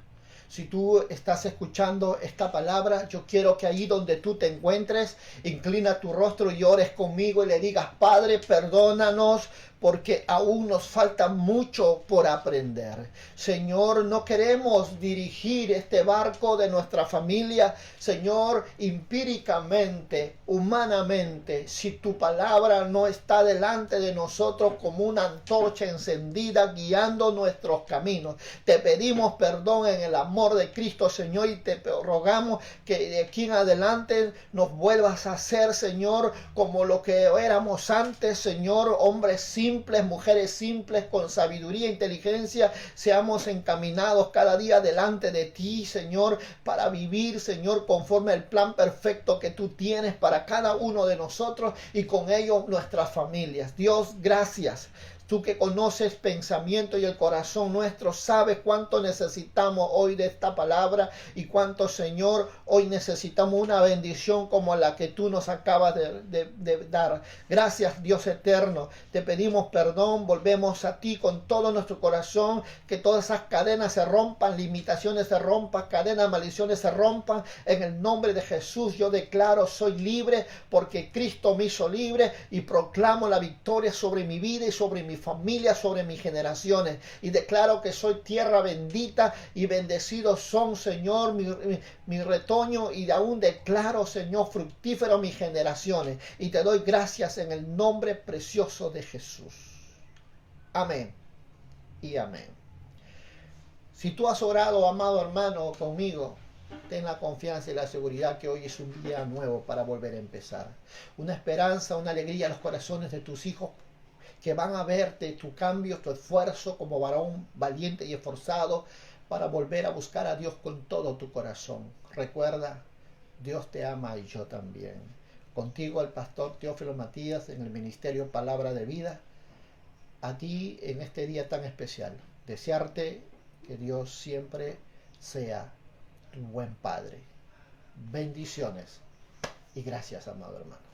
Si tú estás escuchando esta palabra, yo quiero que ahí donde tú te encuentres, inclina tu rostro y ores conmigo y le digas, Padre, perdónanos porque aún nos falta mucho por aprender. Señor, no queremos dirigir este barco de nuestra familia, Señor, empíricamente, humanamente, si tu palabra no está delante de nosotros como una antorcha encendida guiando nuestros caminos. Te pedimos perdón en el amor de Cristo, Señor, y te rogamos que de aquí en adelante nos vuelvas a hacer, Señor, como lo que éramos antes, Señor, hombres simples, mujeres simples, con sabiduría e inteligencia, seamos encaminados cada día delante de ti, Señor, para vivir, Señor, conforme al plan perfecto que tú tienes para cada uno de nosotros y con ello nuestras familias. Dios, gracias. Tú que conoces pensamiento y el corazón nuestro, sabes cuánto necesitamos hoy de esta palabra y cuánto, Señor, hoy necesitamos una bendición como la que tú nos acabas de dar. Gracias, Dios eterno. Te pedimos perdón, volvemos a ti con todo nuestro corazón, que todas esas cadenas se rompan, limitaciones se rompan, cadenas, maldiciones se rompan. En el nombre de Jesús yo declaro, soy libre porque Cristo me hizo libre y proclamo la victoria sobre mi vida y sobre mi familia, sobre mis generaciones. Y declaro que soy tierra bendita y bendecidos son, Señor, mi retoño. Y aún declaro, Señor, fructífero mis generaciones. Y te doy gracias en el nombre precioso de Jesús. Amén y amén. Si tú has orado, amado hermano, conmigo, ten la confianza y la seguridad que hoy es un día nuevo para volver a empezar. Una esperanza, una alegría en los corazones de tus hijos que van a verte tu cambio, tu esfuerzo como varón valiente y esforzado para volver a buscar a Dios con todo tu corazón. Recuerda, Dios te ama y yo también. Contigo el pastor Teófilo Matías en el Ministerio Palabra de Vida. A ti en este día tan especial. Desearte que Dios siempre sea tu buen Padre. Bendiciones y gracias, amado hermano.